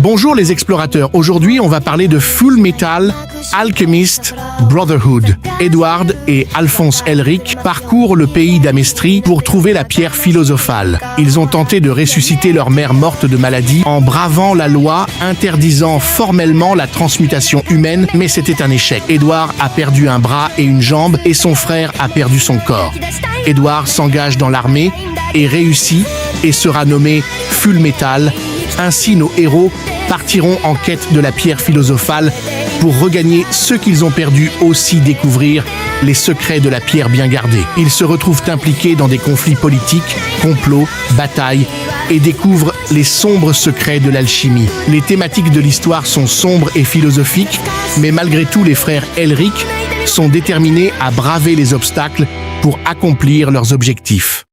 Bonjour les explorateurs, aujourd'hui on va parler de Full Metal Alchemist Brotherhood. Edward et Alphonse Elric parcourent le pays d'Amestrie pour trouver la pierre philosophale. Ils ont tenté de ressusciter leur mère morte de maladie en bravant la loi interdisant formellement la transmutation humaine, mais c'était un échec. Edward a perdu un bras et une jambe et son frère a perdu son corps. Edward s'engage dans l'armée et réussit et sera nommé Full Metal. Ainsi, nos héros partiront en quête de la pierre philosophale pour regagner ce qu'ils ont perdu, aussi découvrir les secrets de la pierre bien gardée. Ils se retrouvent impliqués dans des conflits politiques, complots, batailles et découvrent les sombres secrets de l'alchimie. Les thématiques de l'histoire sont sombres et philosophiques, mais malgré tout, les frères Elric sont déterminés à braver les obstacles pour accomplir leurs objectifs.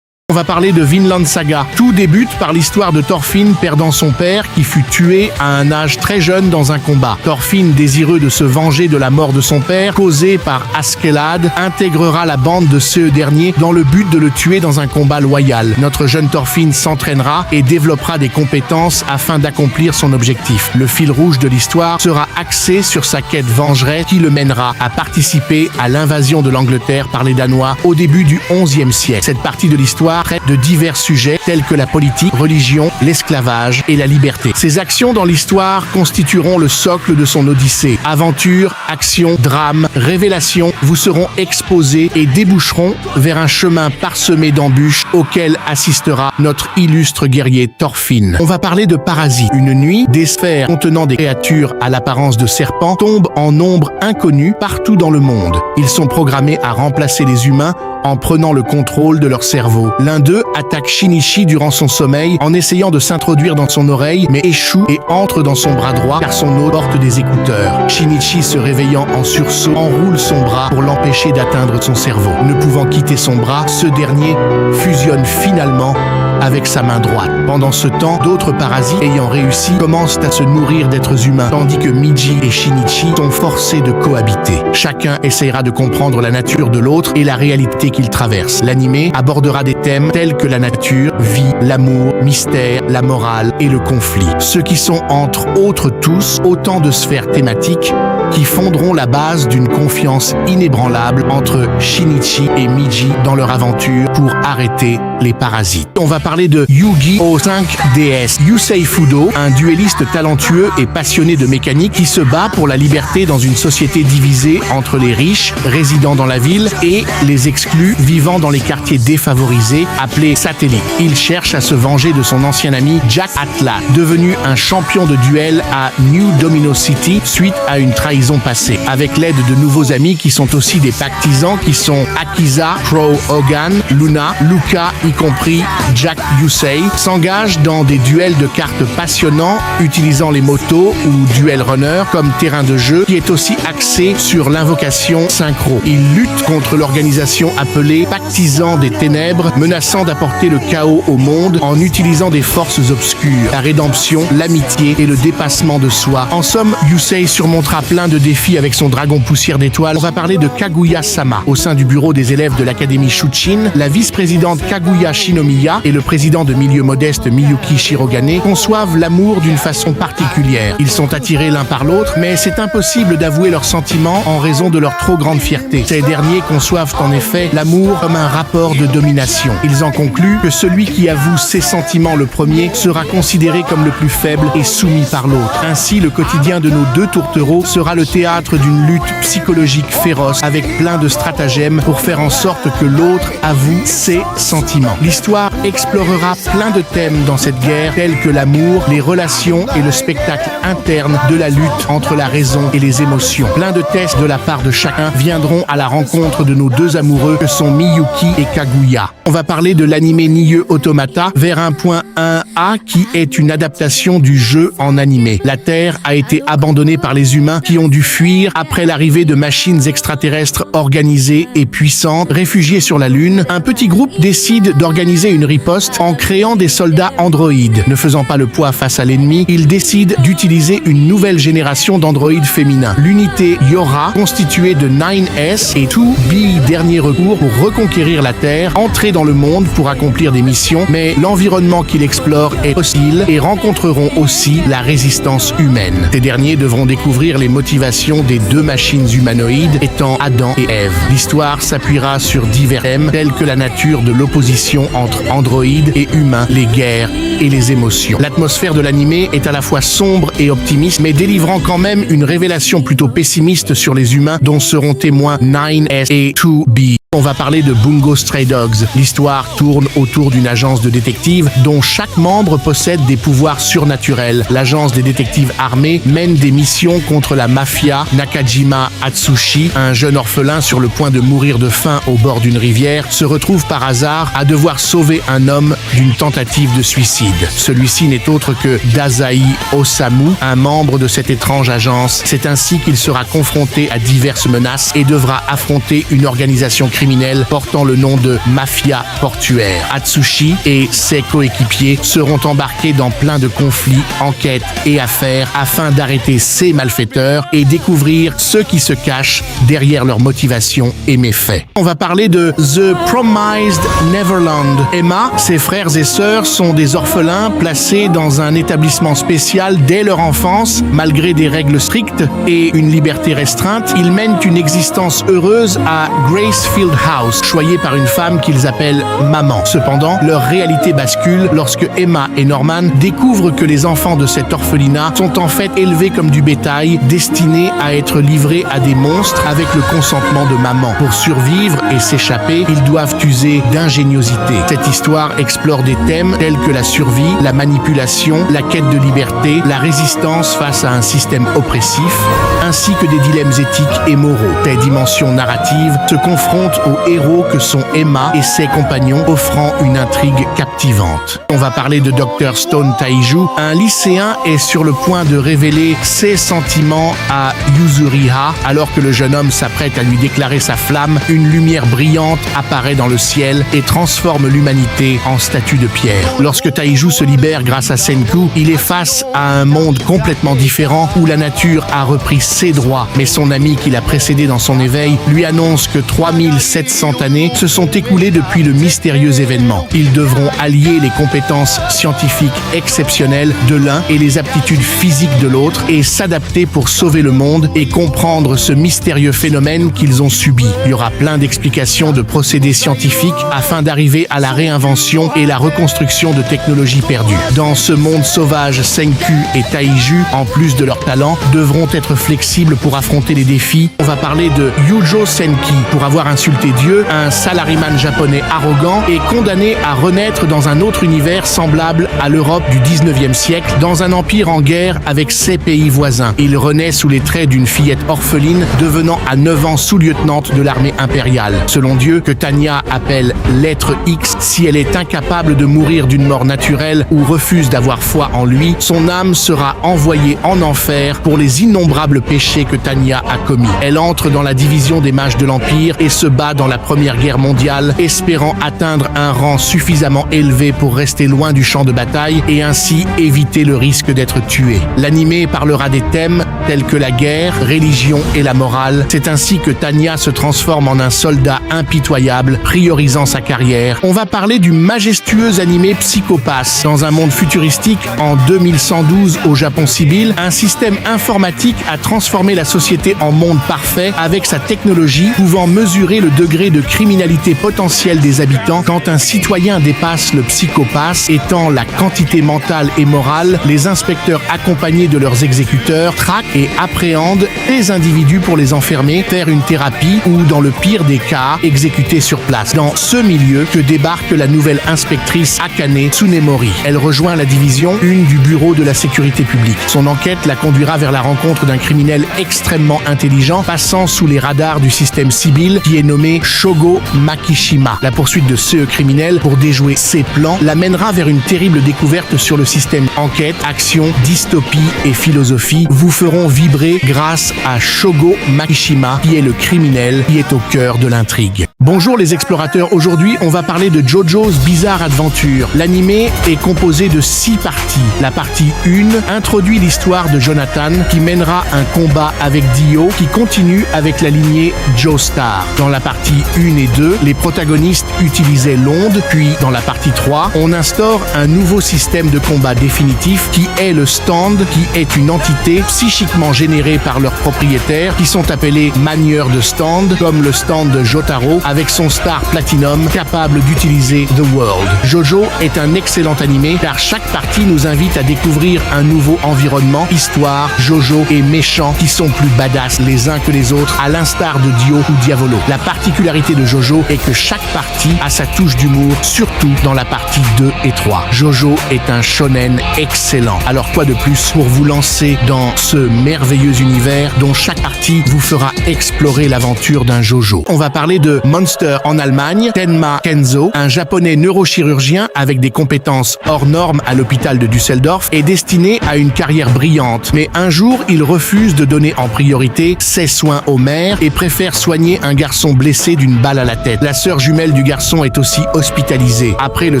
On va parler de Vinland Saga. Tout débute par l'histoire de Thorfinn perdant son père qui fut tué à un âge très jeune dans un combat. Thorfinn, désireux de se venger de la mort de son père, causée par Askeladd, intégrera la bande de ce dernier dans le but de le tuer dans un combat loyal. Notre jeune Thorfinn s'entraînera et développera des compétences afin d'accomplir son objectif. Le fil rouge de l'histoire sera axé sur sa quête vengeresse qui le mènera à participer à l'invasion de l'Angleterre par les Danois au début du XIe siècle. Cette partie de l'histoire traite de divers sujets tels que la politique, religion, l'esclavage et la liberté. Ces actions dans l'histoire constitueront le socle de son odyssée. Aventure, action, drame, révélation vous seront exposés et déboucheront vers un chemin parsemé d'embûches auquel assistera notre illustre guerrier Thorfinn. On va parler de parasites. Une nuit, des sphères contenant des créatures à l'apparence de serpents tombent en nombre inconnu partout dans le monde. Ils sont programmés à remplacer les humains en prenant le contrôle de leur cerveau. L'un d'eux attaque Shinichi durant son sommeil en essayant de s'introduire dans son oreille, mais échoue et entre dans son bras droit car son hôte porte des écouteurs. Shinichi, se réveillant en sursaut, enroule son bras pour l'empêcher d'atteindre son cerveau. Ne pouvant quitter son bras, ce dernier fusionne finalement avec sa main droite. Pendant ce temps, d'autres parasites ayant réussi commencent à se nourrir d'êtres humains, tandis que Miji et Shinichi sont forcés de cohabiter. Chacun essaiera de comprendre la nature de l'autre et la réalité qu'il traverse. L'anime abordera des thèmes tels que la nature, vie, l'amour, mystère, la morale et le conflit. Ceux qui sont entre autres tous autant de sphères thématiques qui fonderont la base d'une confiance inébranlable entre Shinichi et Miji dans leur aventure pour arrêter les parasites. On va parler de Yu-Gi-Oh! 5DS. Yusei Fudo, un duelliste talentueux et passionné de mécanique qui se bat pour la liberté dans une société divisée entre les riches, résidant dans la ville, et les exclus, vivant dans les quartiers défavorisés, appelés satellites. Il cherche à se venger de son ancien ami Jack Atlas, devenu un champion de duel à New Domino City suite à une trahison passée. Avec l'aide de nouveaux amis qui sont aussi des pactisans qui sont Akiza, Crow Hogan, Luna, Luca, y compris Jack Yusei, s'engage dans des duels de cartes passionnants utilisant les motos ou duel runner comme terrain de jeu qui est aussi axé sur l'invocation synchro. Il lutte contre l'organisation appelée Pactisans des Ténèbres, menaçant d'apporter le chaos au monde en utilisant des forces obscures, la rédemption, l'amitié et le dépassement de soi. En somme, Yusei surmontera plein de défis avec son dragon poussière d'étoiles. On va parler de Kaguya-sama. Au sein du bureau des élèves de l'académie Shuchin, la vice-présidente Kaguya Shinomiya et le président de milieu modeste Miyuki Shirogane conçoivent l'amour d'une façon particulière. Ils sont attirés l'un par l'autre, mais c'est impossible d'avouer leurs sentiments en raison de leur trop grande fierté. Ces derniers conçoivent en effet l'amour comme un rapport de domination. Ils en concluent que celui qui avoue ses sentiments le premier sera considéré comme le plus faible et soumis par l'autre. Ainsi, le quotidien de nos deux tourtereaux sera le théâtre d'une lutte psychologique féroce avec plein de stratagèmes pour faire en sorte que l'autre avoue ses sentiments. L'histoire explorera plein de thèmes dans cette guerre tels que l'amour, les relations et le spectacle interne de la lutte entre la raison et les émotions. Plein de tests de la part de chacun viendront à la rencontre de nos deux amoureux que sont Miyuki et Kaguya. On va parler de l'anime Nier Automata vers 1.1a qui est une adaptation du jeu en animé. La Terre a été abandonnée par les humains qui ont ont dû fuir après l'arrivée de machines extraterrestres organisées et puissantes. Réfugiés sur la Lune, un petit groupe décide d'organiser une riposte en créant des soldats androïdes. Ne faisant pas le poids face à l'ennemi, ils décident d'utiliser une nouvelle génération d'androïdes féminins. L'unité Yora, constituée de 9S et 2B, dernier recours pour reconquérir la Terre, entrer dans le monde pour accomplir des missions, mais l'environnement qu'il explore est hostile et rencontreront aussi la résistance humaine. Ces derniers devront découvrir les motivations des deux machines humanoïdes étant Adam et Ève. L'histoire s'appuiera sur divers thèmes tels que la nature de l'opposition entre androïdes et humains, les guerres et les émotions. L'atmosphère de l'animé est à la fois sombre et optimiste, mais délivrant quand même une révélation plutôt pessimiste sur les humains dont seront témoins 9S et 2B. On va parler de Bungo Stray Dogs. L'histoire tourne autour d'une agence de détectives dont chaque membre possède des pouvoirs surnaturels. L'agence des détectives armés mène des missions contre la mafia. Nakajima Atsushi, un jeune orphelin sur le point de mourir de faim au bord d'une rivière, se retrouve par hasard à devoir sauver un homme d'une tentative de suicide. Celui-ci n'est autre que Dazai Osamu, un membre de cette étrange agence. C'est ainsi qu'il sera confronté à diverses menaces et devra affronter une organisation criminelle portant le nom de Mafia Portuaire. Atsushi et ses coéquipiers seront embarqués dans plein de conflits, enquêtes et affaires afin d'arrêter ces malfaiteurs et découvrir ceux qui se cachent derrière leurs motivations et méfaits. On va parler de The Promised Neverland. Emma, ses frères et sœurs sont des orphelins placés dans un établissement spécial dès leur enfance. Malgré des règles strictes et une liberté restreinte, ils mènent une existence heureuse à Gracefield House, choyés par une femme qu'ils appellent maman. Cependant, leur réalité bascule lorsque Emma et Norman découvrent que les enfants de cet orphelinat sont en fait élevés comme du bétail, destinés à être livrés à des monstres avec le consentement de maman. Pour survivre et s'échapper, ils doivent user d'ingéniosité. Cette histoire explore des thèmes tels que la survie, la manipulation, la quête de liberté, la résistance face à un système oppressif, ainsi que des dilemmes éthiques et moraux. Ces dimensions narratives se confrontent aux héros que sont Emma et ses compagnons, offrant une intrigue captivante. On va parler de Dr. Stone Taiju. Un lycéen est sur le point de révéler ses sentiments à Yuzuriha. Alors que le jeune homme s'apprête à lui déclarer sa flamme, une lumière brillante apparaît dans le ciel et transforme l'humanité en statue de pierre. Lorsque Taiju se libère grâce à Senku, il est face à un monde complètement différent où la nature a repris ses droits. Mais son ami qui l'a précédé dans son éveil lui annonce que 3700 années se sont écoulées depuis le mystérieux événement. Ils devront allier les compétences scientifiques exceptionnelles de l'un et les aptitudes physiques de l'autre et s'adapter pour sauver le monde et comprendre ce mystérieux phénomène qu'ils ont subi. Il y aura plein d'explications de procédés scientifiques afin d'arriver à la réinvention et la reconstruction de technologies perdues. Dans ce monde sauvage, Senku et Taiju, en plus de leur talent, devront être flexibles pour affronter les défis. On va parler de Yujo Senki. Pour avoir insulté Dieu, un salariman japonais arrogant est condamné à renaître dans un autre univers semblable à l'Europe du 19e siècle, dans un empire en guerre avec ses pays voisins. Il renaît sous les traits d'une fillette orpheline, devenant à 9 ans sous-lieutenante de l'armée impériale. Selon Dieu, que Tanya appelle l'être X, si elle est incapable de mourir d'une mort naturelle ou refuse d'avoir foi en lui, son âme sera envoyée en enfer pour les innombrables péchés que Tanya a commis. Elle entre dans la division des mages de l'Empire et se bat dans la Première Guerre mondiale, espérant atteindre un rang suffisamment élevé pour rester loin du champ de bataille et ainsi éviter le risque d'être tué. L'animé parlera des thèmes tels que la guerre, religion et la morale. C'est ainsi que Tanya se transforme en un soldat impitoyable, priorisant sa carrière. On va parler du majestueux animé Psycho Pass. Dans un monde futuristique, en 2112 au Japon sibylle, un système informatique a transformé la société en monde parfait avec sa technologie pouvant mesurer le degré de criminalité potentielle des habitants. Quand un citoyen dépasse le Psycho Pass, étant la quantité mentale et morale, les inspecteurs accompagnés de leurs exécuteurs traquent et appréhendent les individus pour les enfermer, faire une thérapie ou, dans le pire des cas, exécuter sur place. Dans ce milieu que débarque la nouvelle inspectrice Akane Tsunemori. Elle rejoint la division 1 du bureau de la sécurité publique. Son enquête la conduira vers la rencontre d'un criminel criminel extrêmement intelligent passant sous les radars du système Sybil qui est nommé Shogo Makishima. La poursuite de ce criminel pour déjouer ses plans l'amènera vers une terrible découverte sur le système enquête, action, dystopie et philosophie vous feront vibrer grâce à Shogo Makishima qui est le criminel qui est au cœur de l'intrigue. Bonjour les explorateurs, aujourd'hui on va parler de JoJo's Bizarre Adventure. L'animé est composé de 6 parties. La partie 1 introduit l'histoire de Jonathan qui mènera un combat avec Dio qui continue avec la lignée Joestar. Dans la partie 1 et 2, les protagonistes utilisaient l'onde, puis dans la partie 3, on instaure un nouveau système de combat définitif qui est le stand, qui est une entité psychiquement générée par leurs propriétaires qui sont appelés manieurs de stand, comme le stand de Jotaro avec son star Platinum capable d'utiliser The World. JoJo est un excellent animé car chaque partie nous invite à découvrir un nouveau environnement, histoire, JoJo et méchants qui sont plus badass les uns que les autres à l'instar de Dio ou Diavolo. La particularité de JoJo est que chaque partie a sa touche d'humour, surtout dans la partie 2 et 3. JoJo est un shonen excellent. Alors quoi de plus pour vous lancer dans ce merveilleux univers dont chaque partie vous fera explorer l'aventure d'un JoJo. On va parler de Monster en Allemagne, Tenma Kenzo, un japonais neurochirurgien avec des compétences hors normes à l'hôpital de Düsseldorf est destiné à une carrière brillante. Mais un jour, il refuse de donner en priorité ses soins au maire et préfère soigner un garçon blessé d'une balle à la tête. La sœur jumelle du garçon est aussi hospitalisée. Après le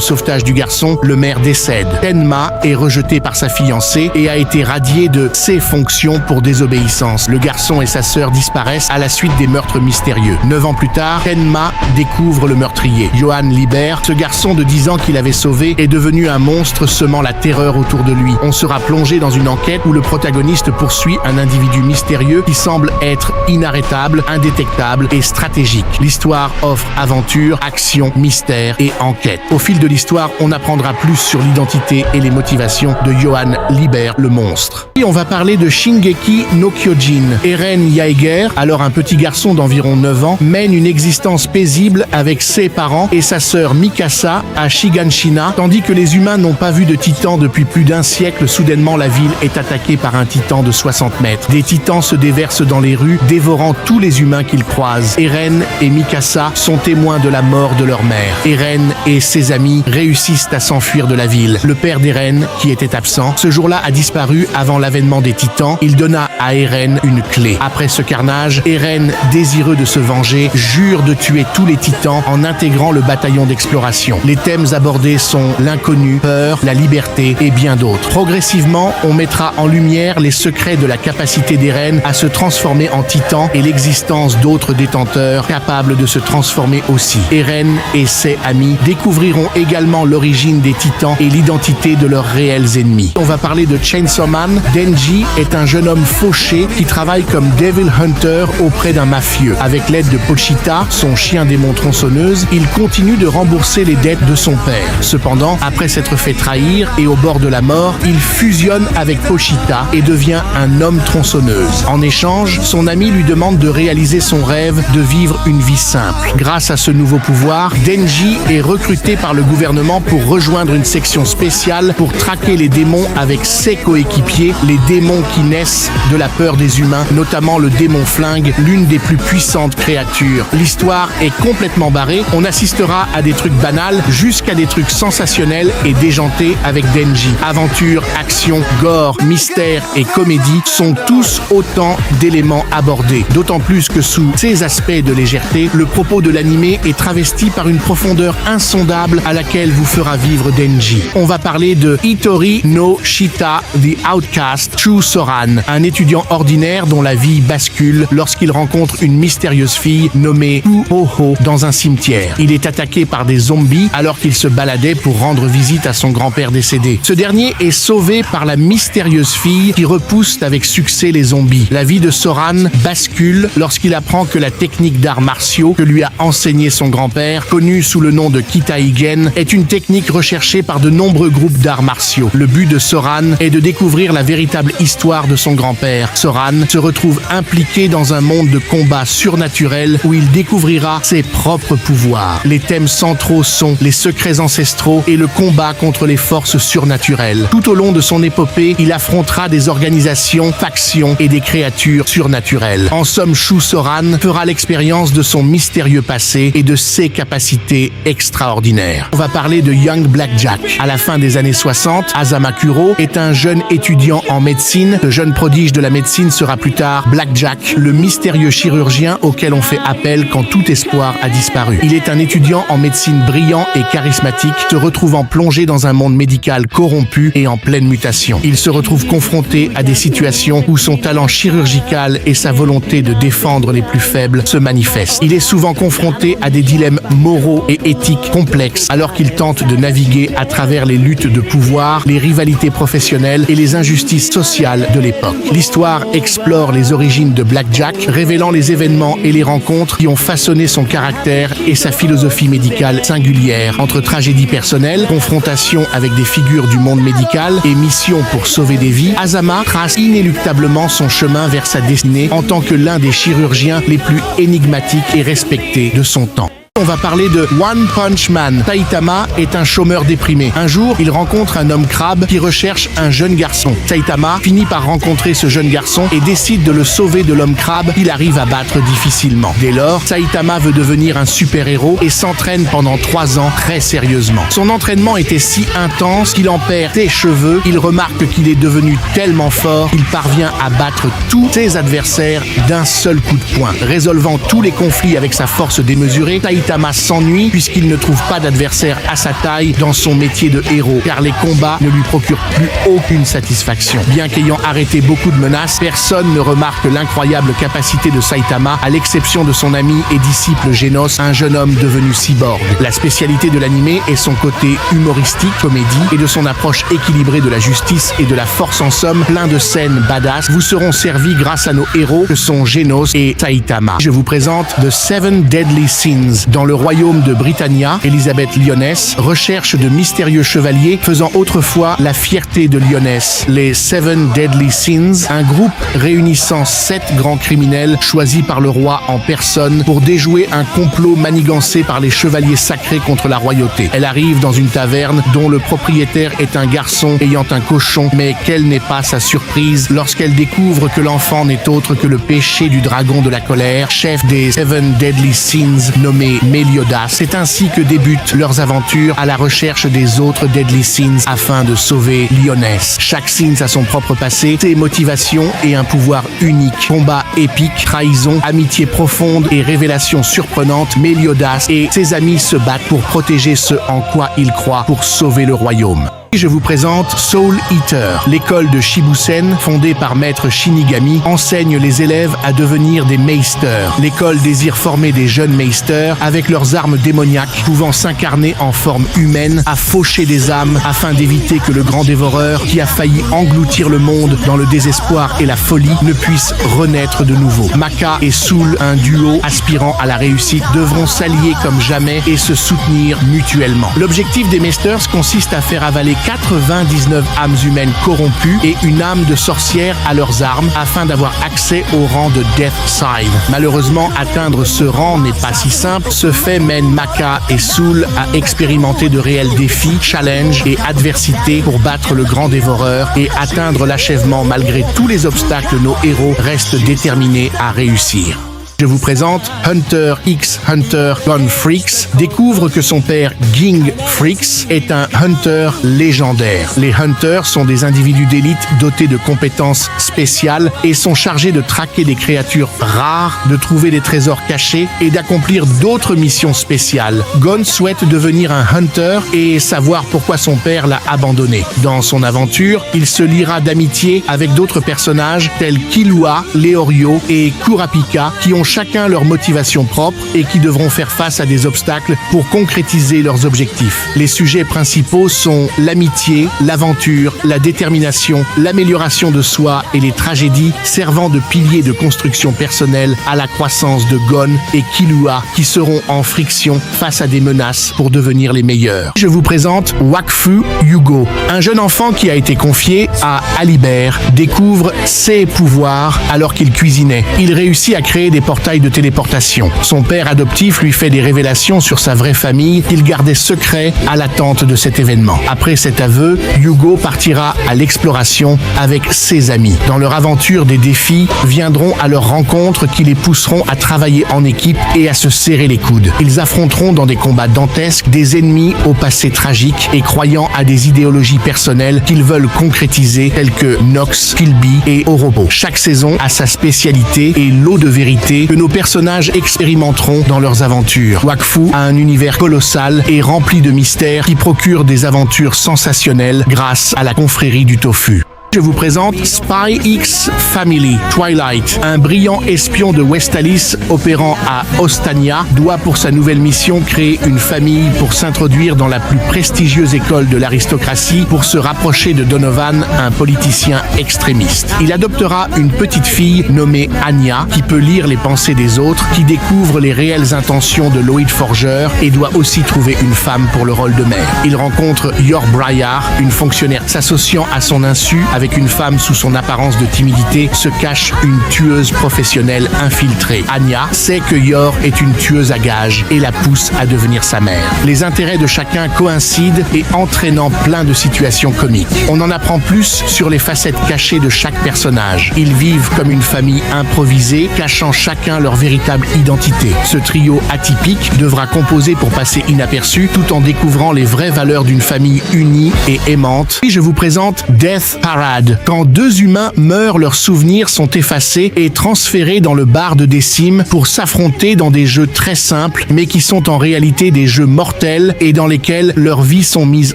sauvetage du garçon, le maire décède. Tenma est rejeté par sa fiancée et a été radié de ses fonctions pour désobéissance. Le garçon et sa sœur disparaissent à la suite des meurtres mystérieux. 9 ans plus tard, Tenma découvre le meurtrier. Johann Lieber, ce garçon de 10 ans qu'il avait sauvé, est devenu un monstre semant la terreur autour de lui. On sera plongé dans une enquête où le protagoniste poursuit un individu mystérieux qui semble être inarrêtable, indétectable et stratégique. L'histoire offre aventure, action, mystère et enquête. Au fil de l'histoire, on apprendra plus sur l'identité et les motivations de Johann Lieber, le monstre. Et on va parler de Shingeki no Kyojin. Eren Jaeger, alors un petit garçon d'environ 9 ans, mène une existence paisible avec ses parents et sa sœur Mikasa à Shiganshina, tandis que les humains n'ont pas vu de titan depuis plus d'un siècle. Soudainement, la ville est attaquée par un titan de 60 mètres. Des titans se déversent dans les rues, dévorant tous les humains qu'ils croisent. Eren et Mikasa sont témoins de la mort de leur mère. Eren et ses amis réussissent à s'enfuir de la ville. Le père d'Eren, qui était absent, ce jour-là a disparu avant l'avènement des titans. Il donna à Eren une clé. Après ce carnage, Eren, désireux de se venger, jure de tuer tous les titans en intégrant le bataillon d'exploration. Les thèmes abordés sont l'inconnu, peur, la liberté et bien d'autres. Progressivement, on mettra en lumière les secrets de la capacité d'Eren à se transformer en titan et l'existence d'autres détenteurs capables de se transformer aussi. Eren et ses amis découvriront également l'origine des titans et l'identité de leurs réels ennemis. On va parler de Chainsaw Man. Denji est un jeune homme fauché qui travaille comme Devil Hunter auprès d'un mafieux. Avec l'aide de Pochita, son chien démon tronçonneuse, il continue de rembourser les dettes de son père. Cependant, après s'être fait trahir et au bord de la mort, il fusionne avec Pochita et devient un homme tronçonneuse. En échange, son ami lui demande de réaliser son rêve de vivre une vie simple. Grâce à ce nouveau pouvoir, Denji est recruté par le gouvernement pour rejoindre une section spéciale pour traquer les démons avec ses coéquipiers, les démons qui naissent de la peur des humains, notamment le démon flingue, l'une des plus puissantes créatures. L'histoire est complètement barrée, on assistera à des trucs banals jusqu'à des trucs sensationnels et déjantés avec Denji. Aventure, action, gore, mystère et comédie sont tous autant d'éléments abordés. D'autant plus que sous ces aspects de légèreté, le propos de l'animé est travesti par une profondeur insondable à laquelle vous fera vivre Denji. On va parler de Hitori no Shita, the Outcast, True Soran, un étudiant ordinaire dont la vie bascule lorsqu'il rencontre une mystérieuse fille nommée Ho-Ho dans un cimetière. Il est attaqué par des zombies alors qu'il se baladait pour rendre visite à son grand-père décédé. Ce dernier est sauvé par la mystérieuse fille qui repousse avec succès les zombies. La vie de Soran bascule lorsqu'il apprend que la technique d'arts martiaux que lui a enseigné son grand-père, connue sous le nom de Kitaigen, est une technique recherchée par de nombreux groupes d'arts martiaux. Le but de Soran est de découvrir la vérité véritable histoire de son grand-père. Soran se retrouve impliqué dans un monde de combat surnaturel où il découvrira ses propres pouvoirs. Les thèmes centraux sont les secrets ancestraux et le combat contre les forces surnaturelles. Tout au long de son épopée, il affrontera des organisations, factions et des créatures surnaturelles. En somme, Shu Soran fera l'expérience de son mystérieux passé et de ses capacités extraordinaires. On va parler de Young Blackjack. À la fin des années 60, Asama Kuro est un jeune étudiant en médecine. Ce jeune prodige de la médecine sera plus tard Blackjack, le mystérieux chirurgien auquel on fait appel quand tout espoir a disparu. Il est un étudiant en médecine brillant et charismatique, se retrouvant plongé dans un monde médical corrompu et en pleine mutation. Il se retrouve confronté à des situations où son talent chirurgical et sa volonté de défendre les plus faibles se manifestent. Il est souvent confronté à des dilemmes moraux et éthiques complexes alors qu'il tente de naviguer à travers les luttes de pouvoir, les rivalités professionnelles et les injustices sociales de l'époque. L'histoire explore les origines de Blackjack, révélant les événements et les rencontres qui ont façonné son caractère et sa philosophie médicale singulière. Entre tragédie personnelle, confrontation avec des figures du monde médical et mission pour sauver des vies, Asama trace inéluctablement son chemin vers sa destinée en tant que l'un des chirurgiens les plus énigmatiques et respectés de son temps. On va parler de One Punch Man. Saitama est un chômeur déprimé. Un jour, il rencontre un homme crabe qui recherche un jeune garçon. Saitama finit par rencontrer ce jeune garçon et décide de le sauver de l'homme crabe qu'il arrive à battre difficilement. Dès lors, Saitama veut devenir un super-héros et s'entraîne pendant 3 ans très sérieusement. Son entraînement était si intense qu'il en perd ses cheveux. Il remarque qu'il est devenu tellement fort qu'il parvient à battre tous ses adversaires d'un seul coup de poing. Résolvant tous les conflits avec sa force démesurée, Saitama s'ennuie puisqu'il ne trouve pas d'adversaire à sa taille dans son métier de héros, car les combats ne lui procurent plus aucune satisfaction. Bien qu'ayant arrêté beaucoup de menaces, personne ne remarque l'incroyable capacité de Saitama, à l'exception de son ami et disciple Genos, un jeune homme devenu cyborg. La spécialité de l'anime est son côté humoristique, comédie, et de son approche équilibrée de la justice et de la force. En somme, plein de scènes badass vous seront servis grâce à nos héros que sont Genos et Saitama. Je vous présente The Seven Deadly Sins. Dans le royaume de Britannia, Elizabeth Lyoness recherche de mystérieux chevaliers faisant autrefois la fierté de Lyoness. Les Seven Deadly Sins, un groupe réunissant 7 grands criminels choisis par le roi en personne pour déjouer un complot manigancé par les chevaliers sacrés contre la royauté. Elle arrive dans une taverne dont le propriétaire est un garçon ayant un cochon, mais quelle n'est pas sa surprise lorsqu'elle découvre que l'enfant n'est autre que le péché du dragon de la colère, chef des Seven Deadly Sins nommé Meliodas. C'est ainsi que débutent leurs aventures à la recherche des autres Deadly Sins afin de sauver Lyoness. Chaque Sins a son propre passé, ses motivations et un pouvoir unique. Combat épique, trahison, amitié profonde et révélations surprenantes, Meliodas et ses amis se battent pour protéger ce en quoi ils croient, pour sauver le royaume. Je vous présente Soul Eater. L'école de Shibusen, fondée par maître Shinigami, enseigne les élèves à devenir des meisters. L'école désire former des jeunes meisters avec leurs armes démoniaques pouvant s'incarner en forme humaine, à faucher des âmes afin d'éviter que le grand dévoreur qui a failli engloutir le monde dans le désespoir et la folie ne puisse renaître de nouveau. Maka et Soul, un duo aspirant à la réussite, devront s'allier comme jamais et se soutenir mutuellement. L'objectif des meisters consiste à faire avaler 99 âmes humaines corrompues et une âme de sorcière à leurs armes afin d'avoir accès au rang de Death Side. Malheureusement, atteindre ce rang n'est pas si simple. Ce fait mène Maka et Soul à expérimenter de réels défis, challenges et adversités pour battre le grand dévoreur et atteindre l'achèvement. Malgré tous les obstacles, nos héros restent déterminés à réussir. Je vous présente Hunter x Hunter Gun Freaks découvre que son père Ging Freaks est un hunter légendaire. Les hunters sont des individus d'élite dotés de compétences spéciales et sont chargés de traquer des créatures rares, de trouver des trésors cachés et d'accomplir d'autres missions spéciales. Gon souhaite devenir un hunter et savoir pourquoi son père l'a abandonné. Dans son aventure, il se liera d'amitié avec d'autres personnages tels Killua, Leorio et Kurapika qui ont ont chacun leur motivation propre et qui devront faire face à des obstacles pour concrétiser leurs objectifs. Les sujets principaux sont l'amitié, l'aventure, la détermination, l'amélioration de soi et les tragédies servant de piliers de construction personnelle à la croissance de Gon et Killua qui seront en friction face à des menaces pour devenir les meilleurs. Je vous présente Wakfu Hugo. Un jeune enfant qui a été confié à Alibert découvre ses pouvoirs alors qu'il cuisinait. Il réussit à créer des portails de téléportation. Son père adoptif lui fait des révélations sur sa vraie famille qu'il gardait secret à l'attente de cet événement. Après cet aveu, Hugo partira à l'exploration avec ses amis. Dans leur aventure, des défis viendront à leur rencontre qui les pousseront à travailler en équipe et à se serrer les coudes. Ils affronteront dans des combats dantesques des ennemis au passé tragique et croyant à des idéologies personnelles qu'ils veulent concrétiser telles que Nox, Killby et Orobo. Chaque saison a sa spécialité et lot de vérité que nos personnages expérimenteront dans leurs aventures. Wakfu a un univers colossal et rempli de mystères qui procurent des aventures sensationnelles grâce à la confrérie du tofu. Je vous présente Spy X Family. Twilight, un brillant espion de Westalis opérant à Ostania, doit pour sa nouvelle mission créer une famille pour s'introduire dans la plus prestigieuse école de l'aristocratie pour se rapprocher de Donovan, un politicien extrémiste. Il adoptera une petite fille nommée Anya qui peut lire les pensées des autres, qui découvre les réelles intentions de Lloyd Forger et doit aussi trouver une femme pour le rôle de mère. Il rencontre Yor Briar, une fonctionnaire s'associant à son insu avec une femme sous son apparence de timidité, se cache une tueuse professionnelle infiltrée. Anya sait que Yor est une tueuse à gages et la pousse à devenir sa mère. Les intérêts de chacun coïncident et entraînant plein de situations comiques. On en apprend plus sur les facettes cachées de chaque personnage. Ils vivent comme une famille improvisée, cachant chacun leur véritable identité. Ce trio atypique devra composer pour passer inaperçu tout en découvrant les vraies valeurs d'une famille unie et aimante. Puis je vous présente Death Parade. Quand deux humains meurent, leurs souvenirs sont effacés et transférés dans le bar de Décime pour s'affronter dans des jeux très simples, mais qui sont en réalité des jeux mortels et dans lesquels leurs vies sont mises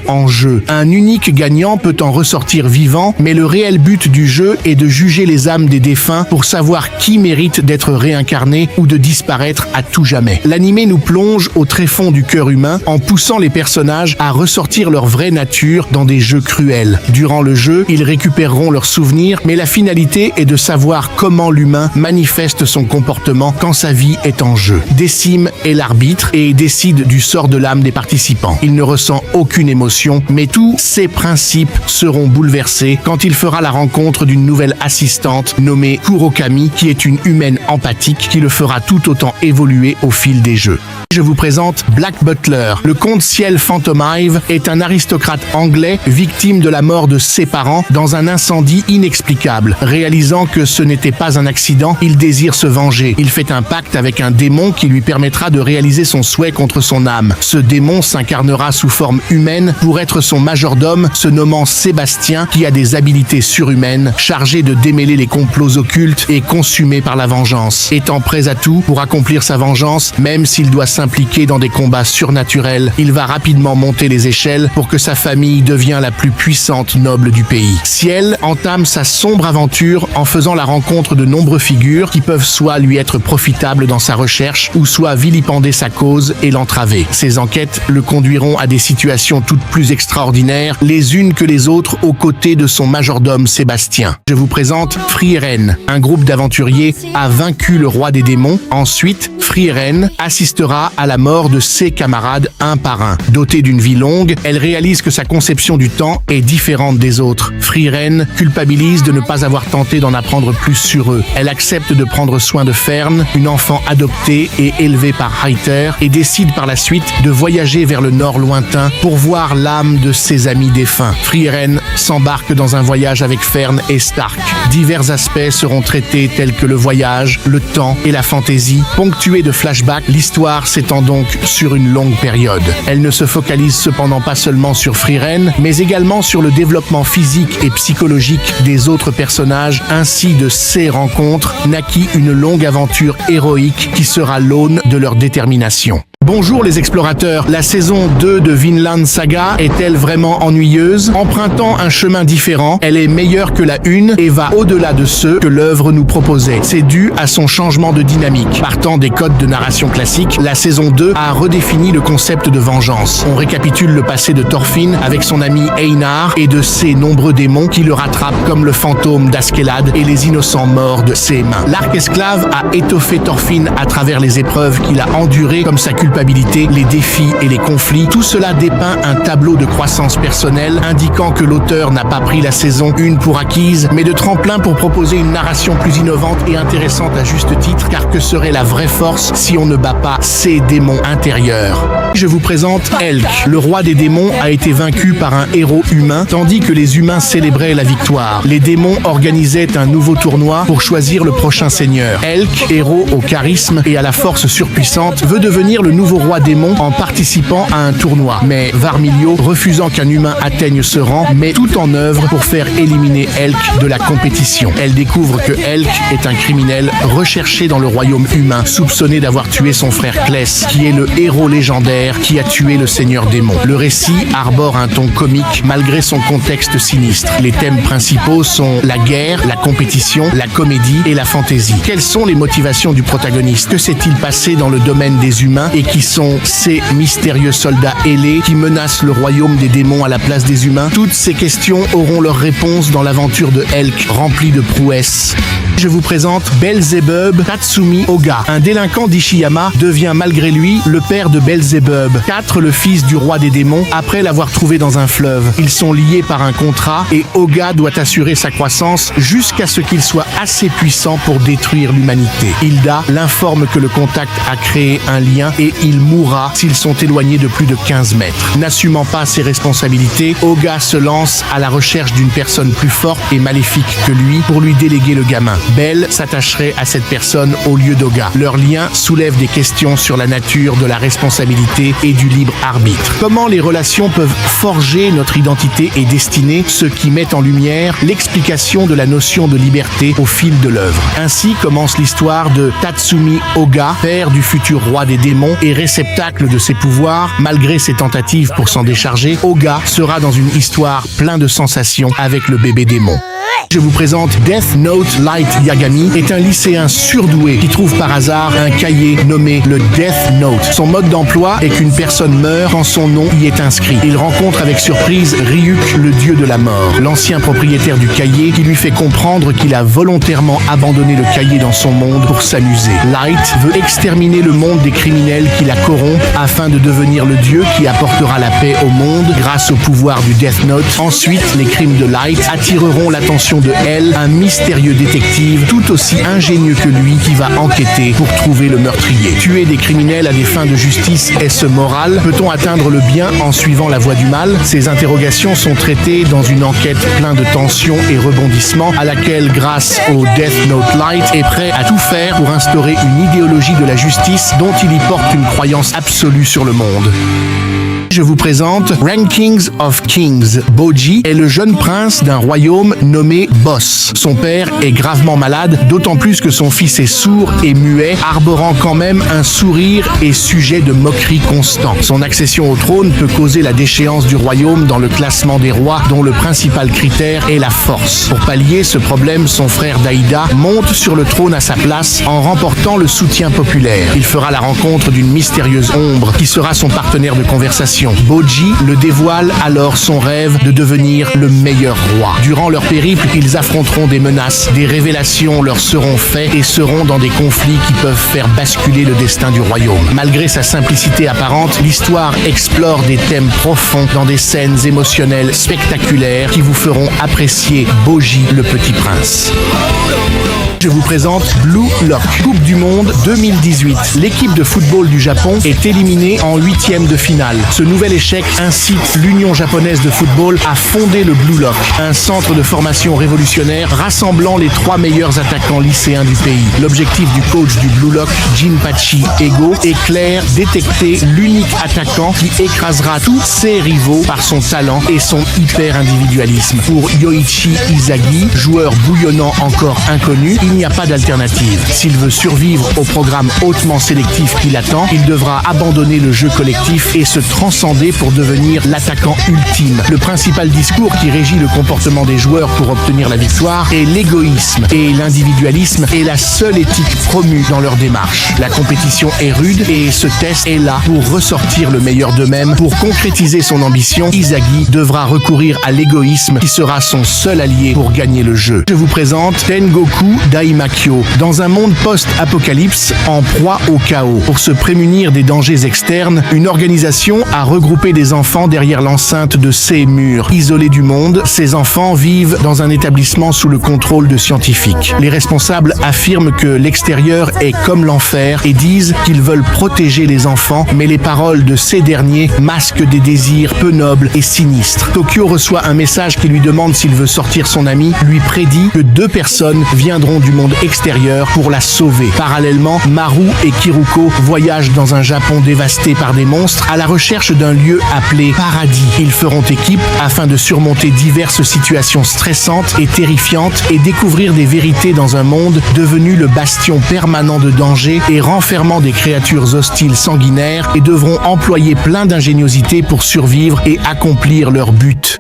en jeu. Un unique gagnant peut en ressortir vivant, mais le réel but du jeu est de juger les âmes des défunts pour savoir qui mérite d'être réincarné ou de disparaître à tout jamais. L'animé nous plonge au tréfonds du cœur humain en poussant les personnages à ressortir leur vraie nature dans des jeux cruels. Durant le jeu, ils récupéreront leurs souvenirs, mais la finalité est de savoir comment l'humain manifeste son comportement quand sa vie est en jeu. Décime est l'arbitre et décide du sort de l'âme des participants. Il ne ressent aucune émotion, mais tous ses principes seront bouleversés quand il fera la rencontre d'une nouvelle assistante nommée Kurokami, qui est une humaine empathique qui le fera tout autant évoluer au fil des jeux. Je vous présente Black Butler. Le comte Ciel Phantom Hive est un aristocrate anglais victime de la mort de ses parents dans un incendie inexplicable. Réalisant que ce n'était pas un accident, il désire se venger. Il fait un pacte avec un démon qui lui permettra de réaliser son souhait contre son âme. Ce démon s'incarnera sous forme humaine pour être son majordome, se nommant Sébastien, qui a des habilités surhumaines, chargé de démêler les complots occultes et consumé par la vengeance. Étant prêt à tout pour accomplir sa vengeance, même s'il doit s'impliquer dans des combats surnaturels, il va rapidement monter les échelles pour que sa famille devienne la plus puissante noble du pays. Ciel entame sa sombre aventure en faisant la rencontre de nombreuses figures qui peuvent soit lui être profitables dans sa recherche ou soit vilipender sa cause et l'entraver. Ces enquêtes le conduiront à des situations toutes plus extraordinaires, les unes que les autres, aux côtés de son majordome Sébastien. Je vous présente Frieren. Un groupe d'aventuriers a vaincu le roi des démons. Ensuite, Frieren assistera à la mort de ses camarades un par un. Dotée d'une vie longue, elle réalise que sa conception du temps est différente des autres. Frieren culpabilise de ne pas avoir tenté d'en apprendre plus sur eux. Elle accepte de prendre soin de Fern, une enfant adoptée et élevée par Heiter, et décide par la suite de voyager vers le nord lointain pour voir l'âme de ses amis défunts. Frieren s'embarque dans un voyage avec Fern et Stark. Divers aspects seront traités tels que le voyage, le temps et la fantaisie. Ponctués de flashbacks, l'histoire s'étend donc sur une longue période. Elle ne se focalise cependant pas seulement sur Frieren, mais également sur le développement physique et psychologique des autres personnages, ainsi de ces rencontres naquit une longue aventure héroïque qui sera l'aune de leur détermination. Bonjour les explorateurs, la saison 2 de Vinland Saga est-elle vraiment ennuyeuse? Empruntant un chemin différent, elle est meilleure que la 1 et va au-delà de ceux que l'œuvre nous proposait. C'est dû à son changement de dynamique. Partant des codes de narration classiques, la saison 2 a redéfini le concept de vengeance. On récapitule le passé de Thorfinn avec son ami Einar et de ses nombreux démons qui le rattrapent comme le fantôme d'Askeladd et les innocents morts de ses mains. L'arc esclave a étoffé Thorfinn à travers les épreuves qu'il a endurées comme sa culpabilité, les défis et les conflits. Tout cela dépeint un tableau de croissance personnelle indiquant que l'auteur n'a pas pris la saison 1 pour acquise, mais de tremplin pour proposer une narration plus innovante et intéressante à juste titre, car que serait la vraie force si on ne bat pas ses démons intérieurs? Je vous présente Elk. Le roi des démons a été vaincu par un héros humain, tandis que les humains célébraient la victoire. Les démons organisaient un nouveau tournoi pour choisir le prochain seigneur. Elk, héros au charisme et à la force surpuissante, veut devenir le nouveau roi démon en participant à un tournoi. Mais Varmilio, refusant qu'un humain atteigne ce rang, met tout en œuvre pour faire éliminer Elk de la compétition. Elle découvre que Elk est un criminel recherché dans le royaume humain, soupçonné d'avoir tué son frère Kless, qui est le héros légendaire qui a tué le seigneur démon. Le récit arbore un ton comique malgré son contexte sinistre. Les thèmes principaux sont la guerre, la compétition, la comédie et la fantaisie. Quelles sont les motivations du protagoniste? Que s'est-il passé dans le domaine des humains et qui sont ces mystérieux soldats ailés qui menacent le royaume des démons à la place des humains? Toutes ces questions auront leur réponse dans l'aventure de Elk, remplie de prouesses. Je vous présente Belzebub Tatsumi Oga. Un délinquant d'Ishiyama devient malgré lui le père de Belzebub, 4, le fils du roi des démons, après l'avoir trouvé dans un fleuve. Ils sont liés par un contrat et Oga doit assurer sa croissance jusqu'à ce qu'il soit assez puissant pour détruire l'humanité. Hilda l'informe que le contact a créé un lien et il mourra s'ils sont éloignés de plus de 15 mètres. N'assumant pas ses responsabilités, Oga se lance à la recherche d'une personne plus forte et maléfique que lui pour lui déléguer le gamin. Belle s'attacherait à cette personne au lieu d'Oga. Leur lien soulève des questions sur la nature de la responsabilité et du libre arbitre. Comment les relations peuvent forger notre identité et destinée, ce qui met en lumière l'explication de la notion de liberté au fil de l'œuvre. Ainsi commence l'histoire de Tatsumi Oga, père du futur roi des démons et réceptacle de ses pouvoirs. Malgré ses tentatives pour s'en décharger, Oga sera dans une histoire plein de sensations avec le bébé démon. Je vous présente Death Note Light Yagami est un lycéen surdoué qui trouve par hasard un cahier nommé le Death Note. Son mode d'emploi est qu'une personne meurt quand son nom y est inscrit. Il rencontre avec surprise Ryuk, le dieu de la mort, l'ancien propriétaire du cahier qui lui fait comprendre qu'il a volontairement abandonné le cahier dans son monde pour s'amuser. Light veut exterminer le monde des criminels qui la corrompent afin de devenir le dieu qui apportera la paix au monde grâce au pouvoir du Death Note. Ensuite, les crimes de Light attireront l'attention de L, un mystérieux détective tout aussi ingénieux que lui qui va enquêter pour trouver le meurtrier. Tuer des criminels à des fins de justice, est-ce moral? Peut-on atteindre le bien en suivant la voie du mal? Ces interrogations sont traitées dans une enquête pleine de tensions et rebondissements à laquelle, grâce au Death Note Light, est prêt à tout faire pour instaurer une idéologie de la justice dont il y porte une croyance absolue sur le monde. Je vous présente Rankings of Kings. Boji est le jeune prince d'un royaume nommé Boss. Son père est gravement malade, d'autant plus que son fils est sourd et muet, arborant quand même un sourire et sujet de moquerie constant. Son accession au trône peut causer la déchéance du royaume dans le classement des rois, dont le principal critère est la force. Pour pallier ce problème, son frère Daïda monte sur le trône à sa place en remportant le soutien populaire. Il fera la rencontre d'une mystérieuse ombre qui sera son partenaire de conversation. Boji le dévoile alors son rêve de devenir le meilleur roi. Durant leur périple, ils affronteront des menaces, des révélations leur seront faites et seront dans des conflits qui peuvent faire basculer le destin du royaume. Malgré sa simplicité apparente, l'histoire explore des thèmes profonds dans des scènes émotionnelles spectaculaires qui vous feront apprécier Boji le Petit Prince. Je vous présente Blue Lock, Coupe du Monde 2018. L'équipe de football du Japon est éliminée en 8e de finale. Ce nouvel échec incite l'Union japonaise de football à fonder le Blue Lock, un centre de formation révolutionnaire rassemblant les 3 meilleurs attaquants lycéens du pays. L'objectif du coach du Blue Lock, Jinpachi Ego, est clair, détecter l'unique attaquant qui écrasera tous ses rivaux par son talent et son hyper-individualisme. Pour Yoichi Izagi, joueur bouillonnant encore inconnu, il n'y a pas d'alternative. S'il veut survivre au programme hautement sélectif qui l'attend, il devra abandonner le jeu collectif et se transcender pour devenir l'attaquant ultime. Le principal discours qui régit le comportement des joueurs pour obtenir la victoire est l'égoïsme, et l'individualisme est la seule éthique promue dans leur démarche. La compétition est rude et ce test est là pour ressortir le meilleur d'eux-mêmes. Pour concrétiser son ambition, Isagi devra recourir à l'égoïsme qui sera son seul allié pour gagner le jeu. Je vous présente Tengoku Daimakyo. Dans un monde post-apocalypse, en proie au chaos, pour se prémunir des dangers externes, une organisation a regroupé des enfants derrière l'enceinte de ces murs. Isolés du monde, ces enfants vivent dans un établissement sous le contrôle de scientifiques. Les responsables affirment que l'extérieur est comme l'enfer et disent qu'ils veulent protéger les enfants, mais les paroles de ces derniers masquent des désirs peu nobles et sinistres. Tokyo reçoit un message qui lui demande s'il veut sortir. Son ami lui prédit que 2 personnes viendront du monde extérieur pour la sauver. Parallèlement, Maru et Kiruko voyagent dans un Japon dévasté par des monstres à la recherche d'un lieu appelé Paradis. Ils feront équipe afin de surmonter diverses situations stressantes et terrifiantes et découvrir des vérités dans un monde devenu le bastion permanent de danger et renfermant des créatures hostiles sanguinaires, et devront employer plein d'ingéniosité pour survivre et accomplir leur but.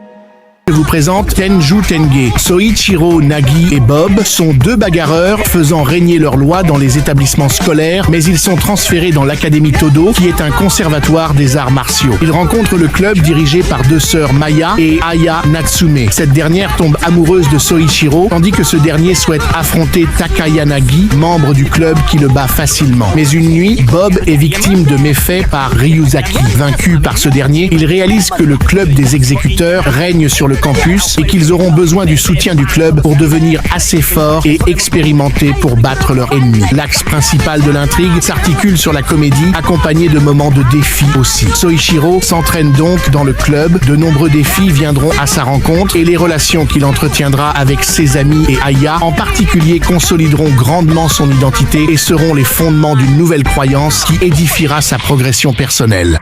Je vous présente Tenju Tenge. Soichiro Nagi et Bob sont 2 bagarreurs faisant régner leur loi dans les établissements scolaires, mais ils sont transférés dans l'Académie Todo, qui est un conservatoire des arts martiaux. Ils rencontrent le club dirigé par 2 sœurs Maya et Aya Natsume. Cette dernière tombe amoureuse de Soichiro, tandis que ce dernier souhaite affronter Takaya Nagi, membre du club qui le bat facilement. Mais une nuit, Bob est victime de méfaits par Ryuzaki. Vaincu par ce dernier, il réalise que le club des exécuteurs règne sur le campus et qu'ils auront besoin du soutien du club pour devenir assez forts et expérimentés pour battre leur ennemi. L'axe principal de l'intrigue s'articule sur la comédie, accompagné de moments de défis aussi. Soichiro s'entraîne donc dans le club, de nombreux défis viendront à sa rencontre et les relations qu'il entretiendra avec ses amis et Aya en particulier consolideront grandement son identité et seront les fondements d'une nouvelle croyance qui édifiera sa progression personnelle.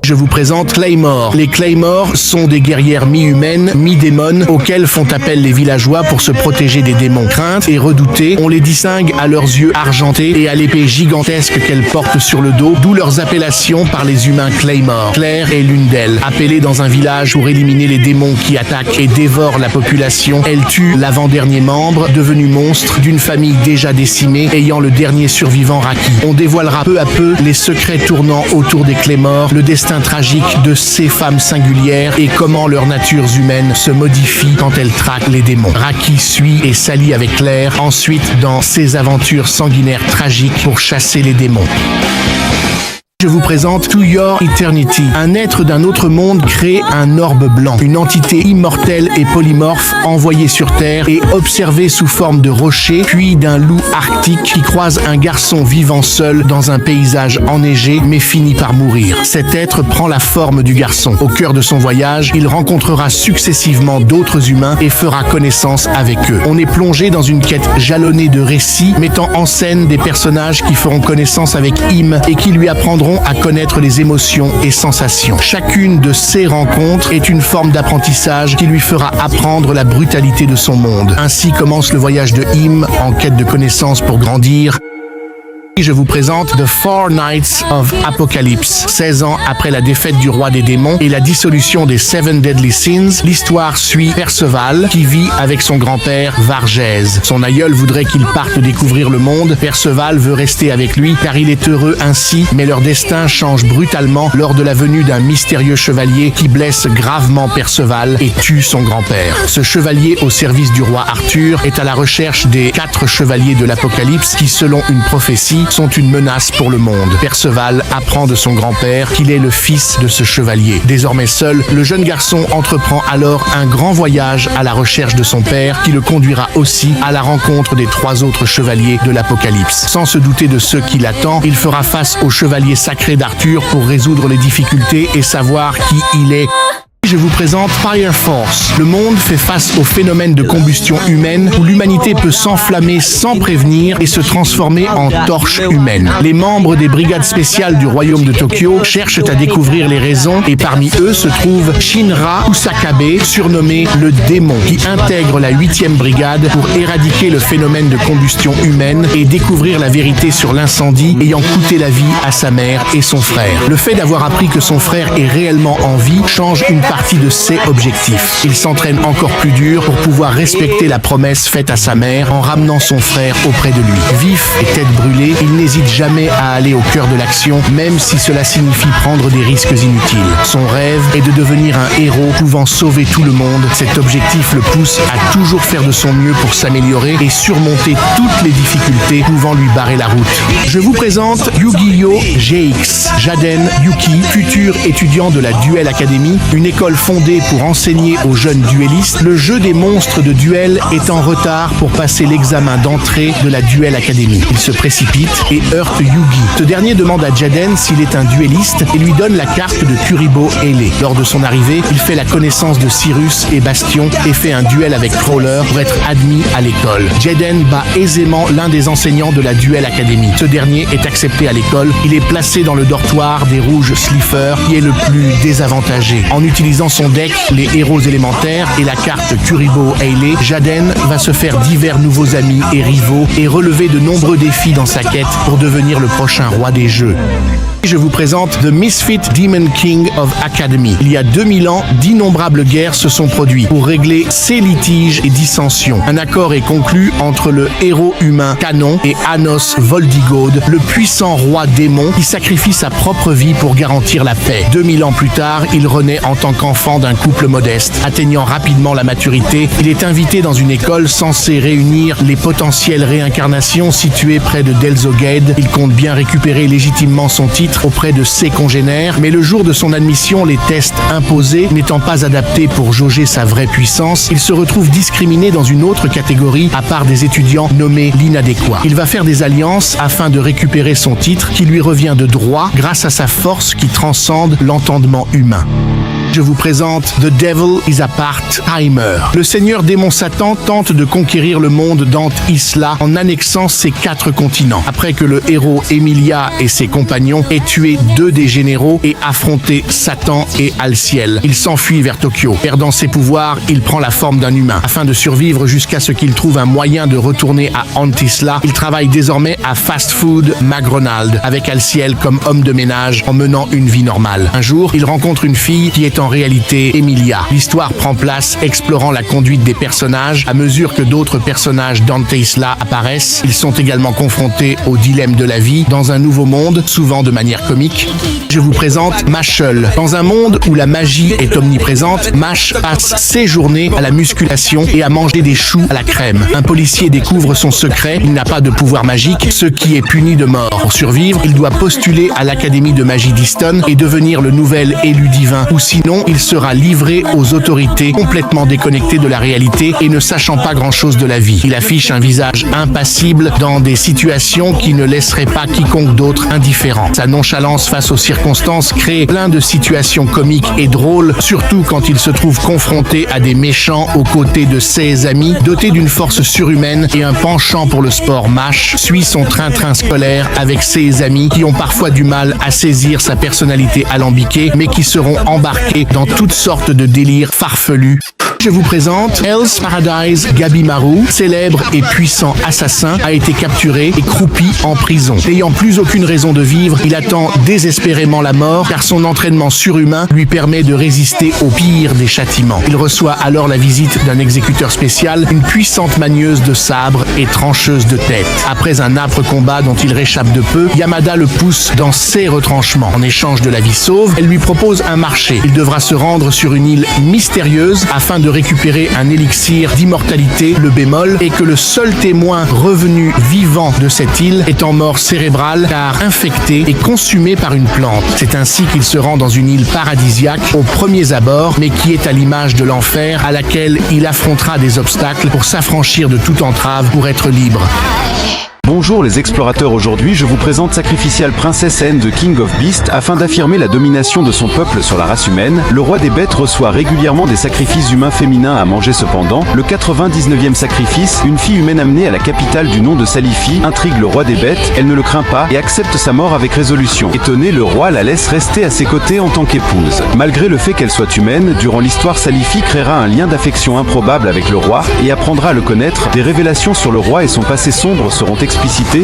Je vous présente Claymore. Les Claymore sont des guerrières mi-humaines, mi-démones, auxquelles font appel les villageois pour se protéger des démons. Craintes et redoutées, on les distingue à leurs yeux argentés et à l'épée gigantesque qu'elles portent sur le dos, d'où leurs appellations par les humains Claymore. Claire est l'une d'elles. Appelée dans un village pour éliminer les démons qui attaquent et dévorent la population, elle tue l'avant-dernier membre, devenu monstre, d'une famille déjà décimée, ayant le dernier survivant Raki. On dévoilera peu à peu les secrets tournant autour des Claymore, le destin tragique de ces femmes singulières et comment leurs natures humaines se modifient quand elles traquent les démons. Raki suit et s'allie avec Claire ensuite dans ses aventures sanguinaires tragiques pour chasser les démons. Je vous présente To Your Eternity. Un être d'un autre monde crée un orbe blanc, une entité immortelle et polymorphe envoyée sur Terre et observée sous forme de rocher, puis d'un loup arctique qui croise un garçon vivant seul dans un paysage enneigé mais finit par mourir. Cet être prend la forme du garçon. Au cœur de son voyage, il rencontrera successivement d'autres humains et fera connaissance avec eux. On est plongé dans une quête jalonnée de récits mettant en scène des personnages qui feront connaissance avec Im et qui lui apprendront à connaître les émotions et sensations. Chacune de ces rencontres est une forme d'apprentissage qui lui fera apprendre la brutalité de son monde. Ainsi commence le voyage de Im en quête de connaissances pour grandir. Je vous présente The Four Knights of Apocalypse. 16 ans après la défaite du roi des démons et la dissolution des Seven Deadly Sins, l'histoire suit Perceval qui vit avec son grand-père Vargèse. Son aïeul voudrait qu'il parte découvrir le monde. Perceval veut rester avec lui car il est heureux ainsi, mais leur destin change brutalement lors de la venue d'un mystérieux chevalier qui blesse gravement Perceval et tue son grand-père. Ce chevalier au service du roi Arthur est à la recherche des 4 chevaliers de l'Apocalypse qui, selon une prophétie, sont une menace pour le monde. Perceval apprend de son grand-père qu'il est le fils de ce chevalier. Désormais seul, le jeune garçon entreprend alors un grand voyage à la recherche de son père qui le conduira aussi à la rencontre des 3 autres chevaliers de l'Apocalypse. Sans se douter de ce qui l'attend, il fera face au chevalier sacré d'Arthur pour résoudre les difficultés et savoir qui il est. Je vous présente Fire Force. Le monde fait face au phénomène de combustion humaine où l'humanité peut s'enflammer sans prévenir et se transformer en torche humaine. Les membres des brigades spéciales du royaume de Tokyo cherchent à découvrir les raisons et parmi eux se trouve Shinra Kusakabe, surnommé le démon, qui intègre la 8e brigade pour éradiquer le phénomène de combustion humaine et découvrir la vérité sur l'incendie ayant coûté la vie à sa mère et son frère. Le fait d'avoir appris que son frère est réellement en vie change une partie de ses objectifs. Il s'entraîne encore plus dur pour pouvoir respecter la promesse faite à sa mère en ramenant son frère auprès de lui. Vif et tête brûlée, il n'hésite jamais à aller au cœur de l'action, même si cela signifie prendre des risques inutiles. Son rêve est de devenir un héros pouvant sauver tout le monde. Cet objectif le pousse à toujours faire de son mieux pour s'améliorer et surmonter toutes les difficultés pouvant lui barrer la route. Je vous présente Yu-Gi-Oh! GX. Jaden Yuki, futur étudiant de la Duel Academy, une école fondée pour enseigner aux jeunes duellistes. Le jeu des monstres de duel est en retard pour passer l'examen d'entrée de la Duel Academy. Il se précipite et heurte Yugi. Ce dernier demande à Jaden s'il est un duelliste et lui donne la carte de Kuribo Eile. Lors de son arrivée, il fait la connaissance de Cyrus et Bastion et fait un duel avec Crawler pour être admis à l'école. Jaden bat aisément l'un des enseignants de la Duel Academy. Ce dernier est accepté à l'école. Il est placé dans le dortoir des rouges Slifer, qui est le plus désavantagé. En utilisant son deck, les héros élémentaires et la carte Kuribo Eile, Jaden va se faire divers nouveaux amis et rivaux et relever de nombreux défis dans sa quête pour devenir le prochain roi des jeux. Je vous présente The Misfit Demon King of Academy. Il y a 2000 ans, d'innombrables guerres se sont produites pour régler ces litiges et dissensions. Un accord est conclu entre le héros humain Canon et Anos Voldigode, le puissant roi démon qui sacrifie sa propre vie pour garantir la paix. 2000 ans plus tard, il renaît en tant qu'enfant d'un couple modeste. Atteignant rapidement la maturité, il est invité dans une école censée réunir les potentielles réincarnations situées près de Delzogade. Il compte bien récupérer légitimement son titre auprès de ses congénères, mais le jour de son admission, les tests imposés n'étant pas adaptés pour jauger sa vraie puissance, il se retrouve discriminé dans une autre catégorie à part des étudiants nommés l'inadéquat. Il va faire des alliances afin de récupérer son titre qui lui revient de droit grâce à sa force qui transcende l'entendement humain. Je vous présente The Devil is a Part-Timer. Le seigneur démon Satan tente de conquérir le monde d'Ant Isla en annexant ses 4 continents. Après que le héros Emilia et ses compagnons aient tué 2 des généraux et affronté Satan et Alciel, il s'enfuit vers Tokyo. Perdant ses pouvoirs, il prend la forme d'un humain. Afin de survivre jusqu'à ce qu'il trouve un moyen de retourner à Ant Isla, il travaille désormais à Fast Food McDonald's avec Alciel comme homme de ménage en menant une vie normale. Un jour, il rencontre une fille qui est en réalité Emilia. L'histoire prend place explorant la conduite des personnages. À mesure que d'autres personnages d'Ant Isla apparaissent, ils sont également confrontés au dilemme de la vie dans un nouveau monde, souvent de manière comique. Je vous présente Mashal. Dans un monde où la magie est omniprésente, Mash passe ses journées à la musculation et à manger des choux à la crème. Un policier découvre son secret, il n'a pas de pouvoir magique, ce qui est puni de mort. Pour survivre, il doit postuler à l'Académie de magie d'Easton et devenir le nouvel élu divin, ou sinon il sera livré aux autorités complètement déconnecté de la réalité et ne sachant pas grand-chose de la vie. Il affiche un visage impassible dans des situations qui ne laisseraient pas quiconque d'autre indifférent. Sa nonchalance face aux circonstances crée plein de situations comiques et drôles, surtout quand il se trouve confronté à des méchants aux côtés de ses amis. Doté d'une force surhumaine et un penchant pour le sport, Mash suit son train-train scolaire avec ses amis qui ont parfois du mal à saisir sa personnalité alambiquée, mais qui seront embarqués dans toutes sortes de délires farfelus. Je vous présente Hell's Paradise. Gabimaru, célèbre et puissant assassin, a été capturé et croupi en prison. N'ayant plus aucune raison de vivre, il attend désespérément la mort car son entraînement surhumain lui permet de résister au pire des châtiments. Il reçoit alors la visite d'un exécuteur spécial, une puissante manieuse de sabre et trancheuse de tête. Après un âpre combat dont il réchappe de peu, Yamada le pousse dans ses retranchements. En échange de la vie sauve, elle lui propose un marché. Il devra se rendre sur une île mystérieuse afin de récupérer un élixir d'immortalité, le bémol, et que le seul témoin revenu vivant de cette île est en mort cérébrale car infecté et consumé par une plante. C'est ainsi qu'il se rend dans une île paradisiaque aux premiers abords, mais qui est à l'image de l'enfer à laquelle il affrontera des obstacles pour s'affranchir de toute entrave pour être libre. Bonjour les explorateurs, aujourd'hui je vous présente Sacrificial Princess Anne de King of Beasts. Afin d'affirmer la domination de son peuple sur la race humaine, le roi des bêtes reçoit régulièrement des sacrifices humains féminins à manger. Cependant, le 99e sacrifice, une fille humaine amenée à la capitale du nom de Salifi, intrigue le roi des bêtes. Elle ne le craint pas et accepte sa mort avec résolution. Étonné, le roi la laisse rester à ses côtés en tant qu'épouse. Malgré le fait qu'elle soit humaine, durant l'histoire, Salifi créera un lien d'affection improbable avec le roi et apprendra à le connaître. Des révélations sur le roi et son passé sombre seront explicité.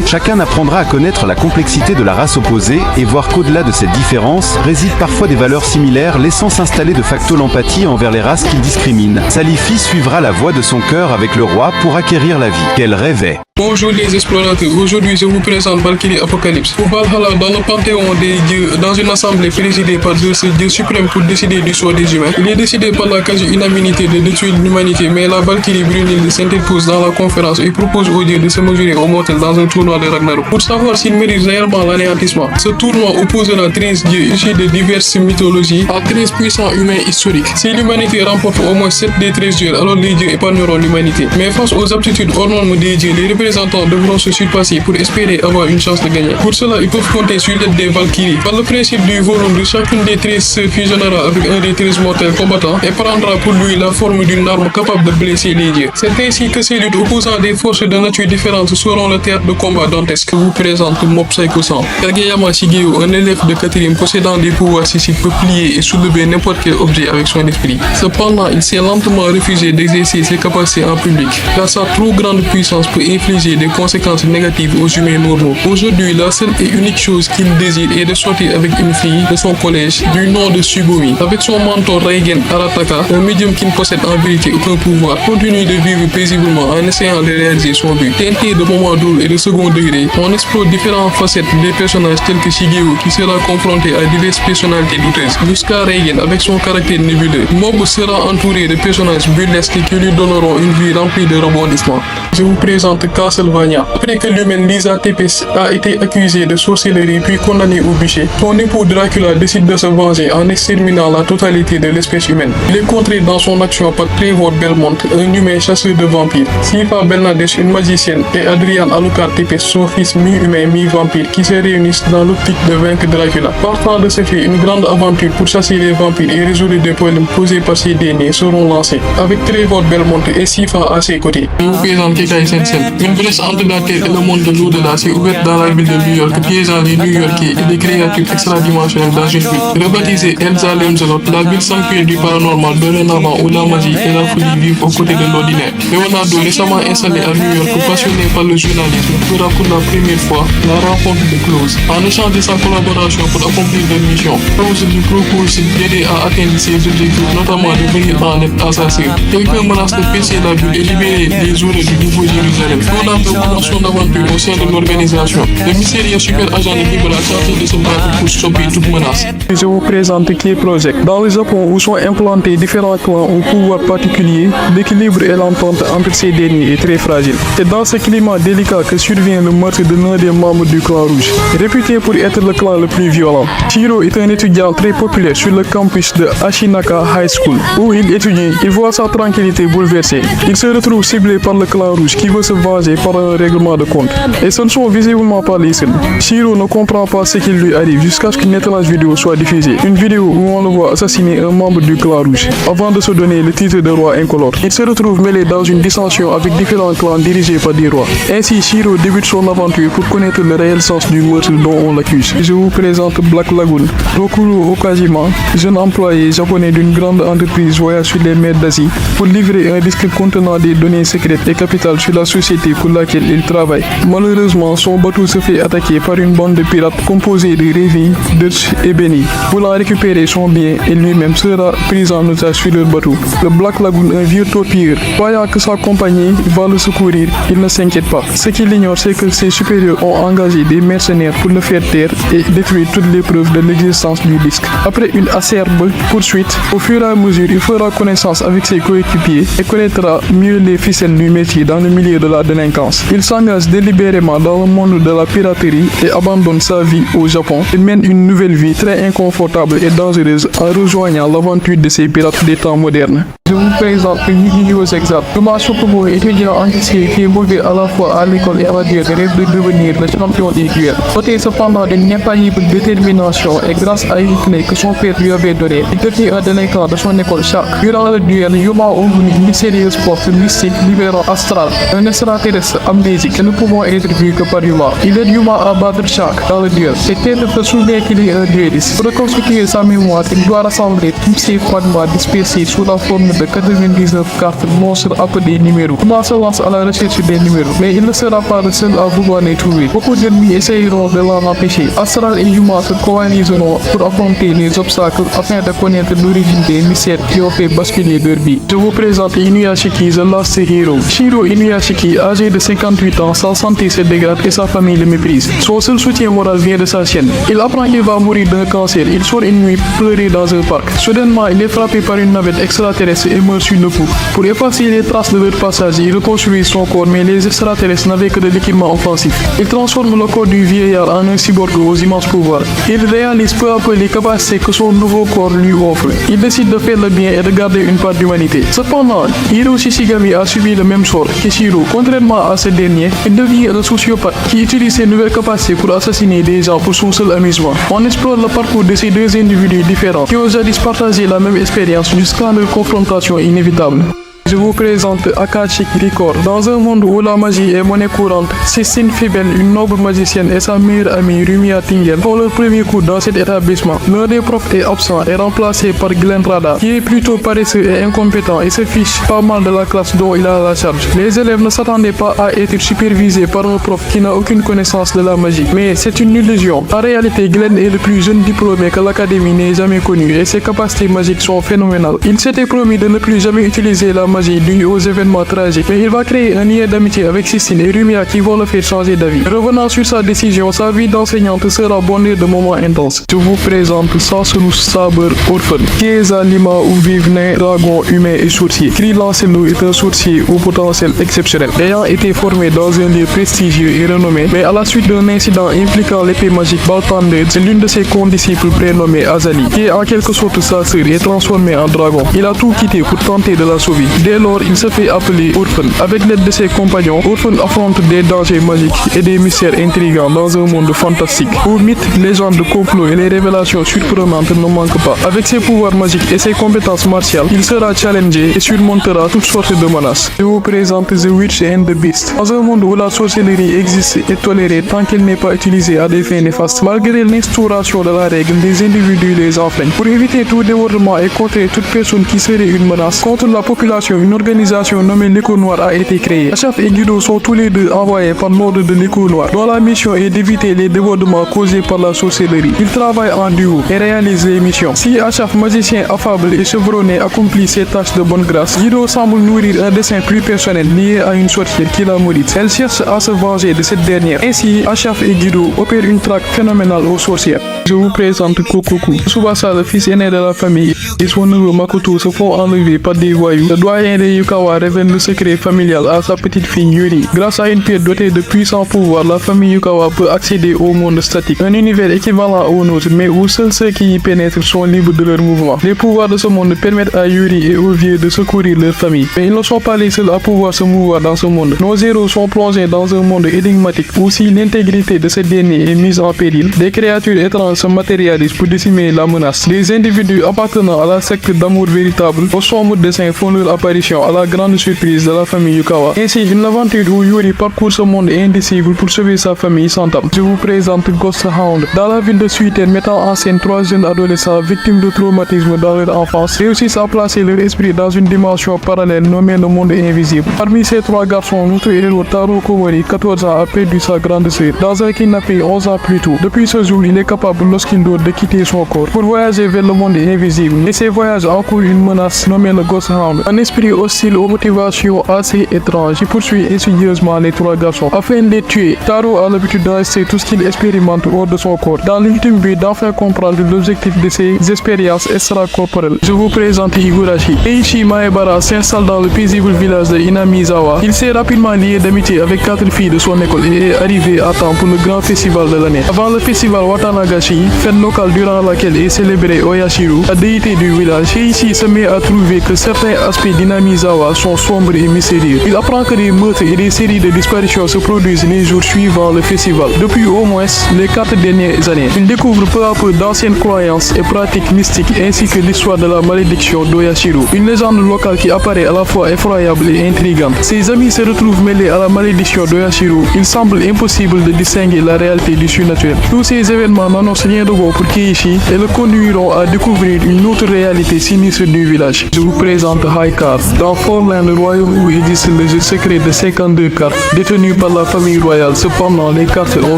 Chacun apprendra à connaître la complexité de la race opposée et voir qu'au-delà de cette différence, résident parfois des valeurs similaires, laissant s'installer de facto l'empathie envers les races qu'il discrimine. Salifi suivra la voie de son cœur avec le roi pour acquérir la vie qu'elle rêvait. Bonjour les explorateurs, aujourd'hui je vous présente Valkyrie Apocalypse. Pour Valhalla, dans le panthéon des dieux, dans une assemblée présidée par Zeus, Dieu suprême pour décider du sort des humains. Il est décidé par la quasi-unanimité de détruire l'humanité, mais la Valkyrie Brunhilde s'interpose dans la conférence et propose aux dieux de se mesurer aux mortels dans un tournoi de Ragnarok. Pour savoir s'ils méritent réellement l'anéantissement, ce tournoi opposera 13 dieux issus de diverses mythologies à 13 puissants humains historiques. Si l'humanité remporte au moins 7 des 13 dieux, alors les dieux épargneront l'humanité. Mais face aux aptitudes hors normes des dieux, les représentants devront se surpasser pour espérer avoir une chance de gagner. Pour cela, ils peuvent compter sur l'aide des Valkyries. Par le principe du volume, chacune des 13 se fusionnera avec un des 13 mortels combattants et prendra pour lui la forme d'une arme capable de blesser les dieux. C'est ainsi que ces luttes opposant des forces de nature différentes seront le théâtre de combat dantesque. Vous présente Mob Psycho 100. Kageyama Shigeo, un élève de Catherine possédant des pouvoirs psychiques, peut plier et soulever n'importe quel objet avec son esprit. Cependant, il s'est lentement refusé d'exercer ses capacités en public, car sa trop grande puissance peut infliger des conséquences négatives aux humains normaux. Aujourd'hui, la seule et unique chose qu'il désire est de sortir avec une fille de son collège du nom de Sugumi. Avec son mentor Reigen Arataka, un médium qui ne possède en vérité aucun pouvoir, continue de vivre paisiblement en essayant de réaliser son but. Teinté de moments drôles et de second degré, on explore différentes facettes des personnages tels que Shigeo qui sera confronté à diverses personnalités douteuses, jusqu'à Reigen avec son caractère nébuleux. Mob sera entouré de personnages burlesques qui lui donneront une vie remplie de rebondissements. Je vous présente Castlevania. Après que l'humaine Lisa Tepes a été accusée de sorcellerie puis condamnée au bûcher, son époux Dracula décide de se venger en exterminant la totalité de l'espèce humaine. Il est contré dans son action par Trevor Belmont, un humain chasseur de vampires, Sifa Belnades, une magicienne, et Adrian Alucard Tepes, son fils mi-humain mi-vampire, qui se réunissent dans l'optique de vaincre Dracula. Partant de ce fait, une grande aventure pour chasser les vampires et résoudre des problèmes posés par ces derniers seront lancés, avec Trevor Belmont et Sifa à ses côtés. Je vous présente Kekai Sensen. Une brèche entre la Terre et le monde de l'au-delà s'est ouverte dans la ville de New York, piégeant les New-Yorkais et des créatures extradimensionnelles dans une ville. Rebaptisée Elsa Lemselot, la ville sanctuaire du paranormal dorénavant où la magie et la folie vivent aux côtés de l'ordinaire. Leonardo, récemment installé à New York, passionné par le journalisme, fera pour la première fois la rencontre de Close. En échange de sa collaboration pour accomplir leur mission, Close lui propose d'aider à atteindre ses objectifs, notamment de venir en aide à sa sœur. Quelqu'un menace de percer la ville et libérer les horreurs du nouveau Jérusalem. Leonardo commence son aventure au sein de l'organisation. Le mystérieux super agent de Libra tente de se battre pour stopper toute menace. Je vous présente Key Project. Dans le Japon, où sont implantés différents clans au pouvoir particulier, l'équilibre et l'entente entre ces derniers est très fragile. C'est dans ce climat délicat que survient le meurtre de l'un des membres du clan rouge. Réputé pour être le clan le plus violent, Shiro est un étudiant très populaire sur le campus de Ashinaka High School. Où il étudie, il voit sa tranquillité bouleversée. Il se retrouve ciblé par le clan rouge qui veut se venger par un règlement de compte. Et ce ne sont visiblement pas les seuls. Shiro ne comprend pas ce qui lui arrive jusqu'à ce qu'une étrange vidéo soit diffusée. Une vidéo où on le voit assassiner un membre du clan rouge avant de se donner le titre de roi incolore. Il se retrouve mêlé dans une dissension avec différents clans dirigés par des rois. Ainsi, Shiro débute son aventure pour connaître le réel sens du meurtre dont on l'accuse. Je vous présente Black Lagoon. Rokuro Okajima, jeune employé japonais d'une grande entreprise voyage sur les mers d'Asie pour livrer un disque contenant des données secrètes et capitales sur la société pour laquelle il travaille. Malheureusement, son bateau se fait attaquer par une bande de pirates composée de Revi, Dutch et Benny. Voulant récupérer son bien, et lui-même sera pris en otage sur leur bateau. Le Black Lagoon, un vieux torpilleur, croyant que sa compagnie va le secourir, il ne s'inquiète pas. Ce qu'il ignore, c'est que ses supérieurs ont engagé des mercenaires pour le faire taire et détruire toutes les preuves de l'existence du disque. Après une acerbe poursuite, au fur et à mesure, il fera connaissance avec ses coéquipiers et connaîtra mieux les ficelles du métier dans le milieu de la délinquance. délinquance. Il s'engage délibérément dans le monde de la piraterie et abandonne sa vie au Japon. Il mène une nouvelle vie très inconfortable et dangereuse en rejoignant l'aventure de ces pirates des temps modernes. Je vous présente une vidéo exacte. Thomas Chocobo, étudiant en physique qui évolue à la fois à l'école et à la vie, rêve de devenir le champion des duels. Doté cependant d'une infaillible détermination et grâce à une clé que son père lui avait donnée, il devient un délinquant de son école chaque. Durant le duel, Yuma ouvre une mystérieuse porte mystique libérant Astral, un extraterrestre amnésique que nous pouvons être vus que par Yuma. Il aide Yuma à battre Shaq dans le duel. C'est elle se souvient qu'il est un dueliste. Pour reconstituer sa mémoire, il doit rassembler tous ces fragments dispersés sous la forme de 99 cartes monstres appelées numéros. Thomas se lance à la recherche des numéros, mais il ne sera pas le seul à vouloir les trouver. Beaucoup d'ennemis essayeront de l'en empêcher. Astral et Yuma se coaliseront pour affronter les obstacles afin de connaître l'origine des mystères qui ont fait basculer leur vie. Je vous présente Inuyashiki, The Last Hero. Shiro Inuyashiki, âgé de 58 ans, sa santé se dégrade et sa famille le méprise. Son seul soutien moral vient de sa chienne. Il apprend qu'il va mourir d'un cancer. Il sort une nuit pleurer dans un parc. Soudainement, il est frappé par une navette extraterrestre et meurt sur le coup. Pour effacer les traces de leur passage, il reconstruit son corps, mais les extraterrestres n'avaient que de l'équipement offensif. Il transforme le corps du vieillard en un cyborg aux immenses pouvoirs. Il réalise peu à peu les capacités que son nouveau corps lui offre. Il décide de faire le bien et de garder une part d'humanité. Cependant, Hiro Shishigami a subi le même sort que Shiro. Contrairement à ce dernier, il devient le sociopathe qui utilise ses nouvelles capacités pour assassiner des gens pour son seul amusement. On explore le parcours de ces deux individus différents qui ont jadis partagé la même expérience jusqu'à leur confrontation inévitable. Je vous présente Akashic Record. Dans un monde où la magie est monnaie courante, Sistine Fibel, une noble magicienne, et sa meilleure amie Rumia Tingen font leur premier coup dans cet établissement. L'un des profs est absent et remplacé par Glenn Rada, qui est plutôt paresseux et incompétent et se fiche pas mal de la classe dont il a la charge. Les élèves ne s'attendaient pas à être supervisés par un prof qui n'a aucune connaissance de la magie. Mais c'est une illusion. En réalité, Glenn est le plus jeune diplômé que l'académie n'ait jamais connu et ses capacités magiques sont phénoménales. Il s'était promis de ne plus jamais utiliser la magie due aux événements tragiques, mais il va créer un lien d'amitié avec Sistine et Rumia qui vont le faire changer d'avis. Revenant sur sa décision, sa vie d'enseignante sera bondée de moments intenses. Je vous présente Sasunu Saber Orphan. Chiesa Lima où vivent nains, dragons, humains et sorciers. Cri Lancelot est un sorcier au potentiel exceptionnel. Ayant été formé dans un lieu prestigieux et renommé, mais à la suite d'un incident impliquant l'épée magique Baltander, c'est l'une de ses condisciples prénommée Azali, qui est en quelque sorte sa sœur, est transformée en dragon. Il a tout quitté pour tenter de la sauver. Dès lors, il se fait appeler Orphan. Avec l'aide de ses compagnons, Orphan affronte des dangers magiques et des mystères intrigants dans un monde fantastique, où mythes, légendes, complots et les révélations surprenantes ne manquent pas. Avec ses pouvoirs magiques et ses compétences martiales, il sera challengé et surmontera toutes sortes de menaces. Je vous présente The Witch and the Beast. Dans un monde où la sorcellerie existe et tolérée tant qu'elle n'est pas utilisée à des fins néfastes, malgré l'instauration de la règle, des individus les enfreignent. Pour éviter tout débordement et contrer toute personne qui serait une menace contre la population, une organisation nommée l'Écho Noir a été créée. Achaf et Guido sont tous les deux envoyés par l'ordre de l'Écho Noir, dont la mission est d'éviter les débordements causés par la sorcellerie. Ils travaillent en duo et réalisent les missions. Si Achaf, magicien affable et chevronné, accomplit ses tâches de bonne grâce, Guido semble nourrir un dessein plus personnel lié à une sorcière qui l'a maudite. Elle cherche à se venger de cette dernière. Ainsi, Achaf et Guido opèrent une traque phénoménale aux sorcières. Je vous présente Kokoku. Tsubasa, le fils aîné de la famille, et son neveu Makoto se font enlever par des voyous. Le doyen de Yukawa révèle le secret familial à sa petite fille Yuri. Grâce à une pierre dotée de puissants pouvoirs, la famille Yukawa peut accéder au monde statique, un univers équivalent au nôtre, mais où seuls ceux qui y pénètrent sont libres de leurs mouvements. Les pouvoirs de ce monde permettent à Yuri et aux vieux de secourir leur famille, mais ils ne sont pas les seuls à pouvoir se mouvoir dans ce monde. Nos héros sont plongés dans un monde énigmatique où si l'intégrité de ce dernier est mise en péril, des créatures étranges se matérialisent pour décimer la menace. Les individus appartenant à la secte d'amour véritable au sombre dessein font leur apparition à la grande surprise de la famille Yukawa. Ainsi, une aventure où Yuri parcourt ce monde indicible pour sauver sa famille s'entame. Je vous présente Ghost Hound. Dans la ville de Suiten, mettant en scène 3 jeunes adolescents victimes de traumatisme dans leur enfance, réussissent à placer leur esprit dans une dimension parallèle nommée le monde invisible. Parmi ces 3 garçons, notre héros Taro Komori, 14 ans, a perdu sa grande sœur dans un kidnapping 11 ans plus tôt. Depuis ce jour, il est capable lorsqu'il dort de quitter son corps pour voyager vers le monde invisible. Et ces voyages encourent une menace nommée le Ghost Hound, un esprit individu hostile aux motivations assez étranges qui poursuit insidieusement les trois garçons afin de les tuer. Taro a l'habitude d'investir tout ce qu'il expérimente hors de son corps dans l'ultime but d'enfin comprendre l'objectif de ses expériences extracorporelles. Je vous présente Higurashi. Eiichi Maebara s'installe dans le paisible village de Inamizawa. Il s'est rapidement lié d'amitié avec 4 filles de son école et est arrivé à temps pour le grand festival de l'année. Avant le festival Watanagashi, fête locale durant laquelle est célébrée Oyashiro, la déité du village, Eiichi se met à trouver que certains aspects d'Inamizawa sont sombres et mystérieux. Il apprend que des meurtres et des séries de disparitions se produisent les jours suivant le festival. Depuis au moins les 4 dernières années, il découvre peu à peu d'anciennes croyances et pratiques mystiques ainsi que l'histoire de la malédiction d'Oyashiro, une légende locale qui apparaît à la fois effroyable et intrigante. Ses amis se retrouvent mêlés à la malédiction d'Oyashiro. Il semble impossible de distinguer la réalité du surnaturel. Tous ces événements n'annoncent rien de bon pour Keiichi et le conduiront à découvrir une autre réalité sinistre du village. Je vous présente High Card. Dans Fortland, le royaume où existe le jeu secret de 52 cartes détenues par la famille royale. Cependant, les cartes ont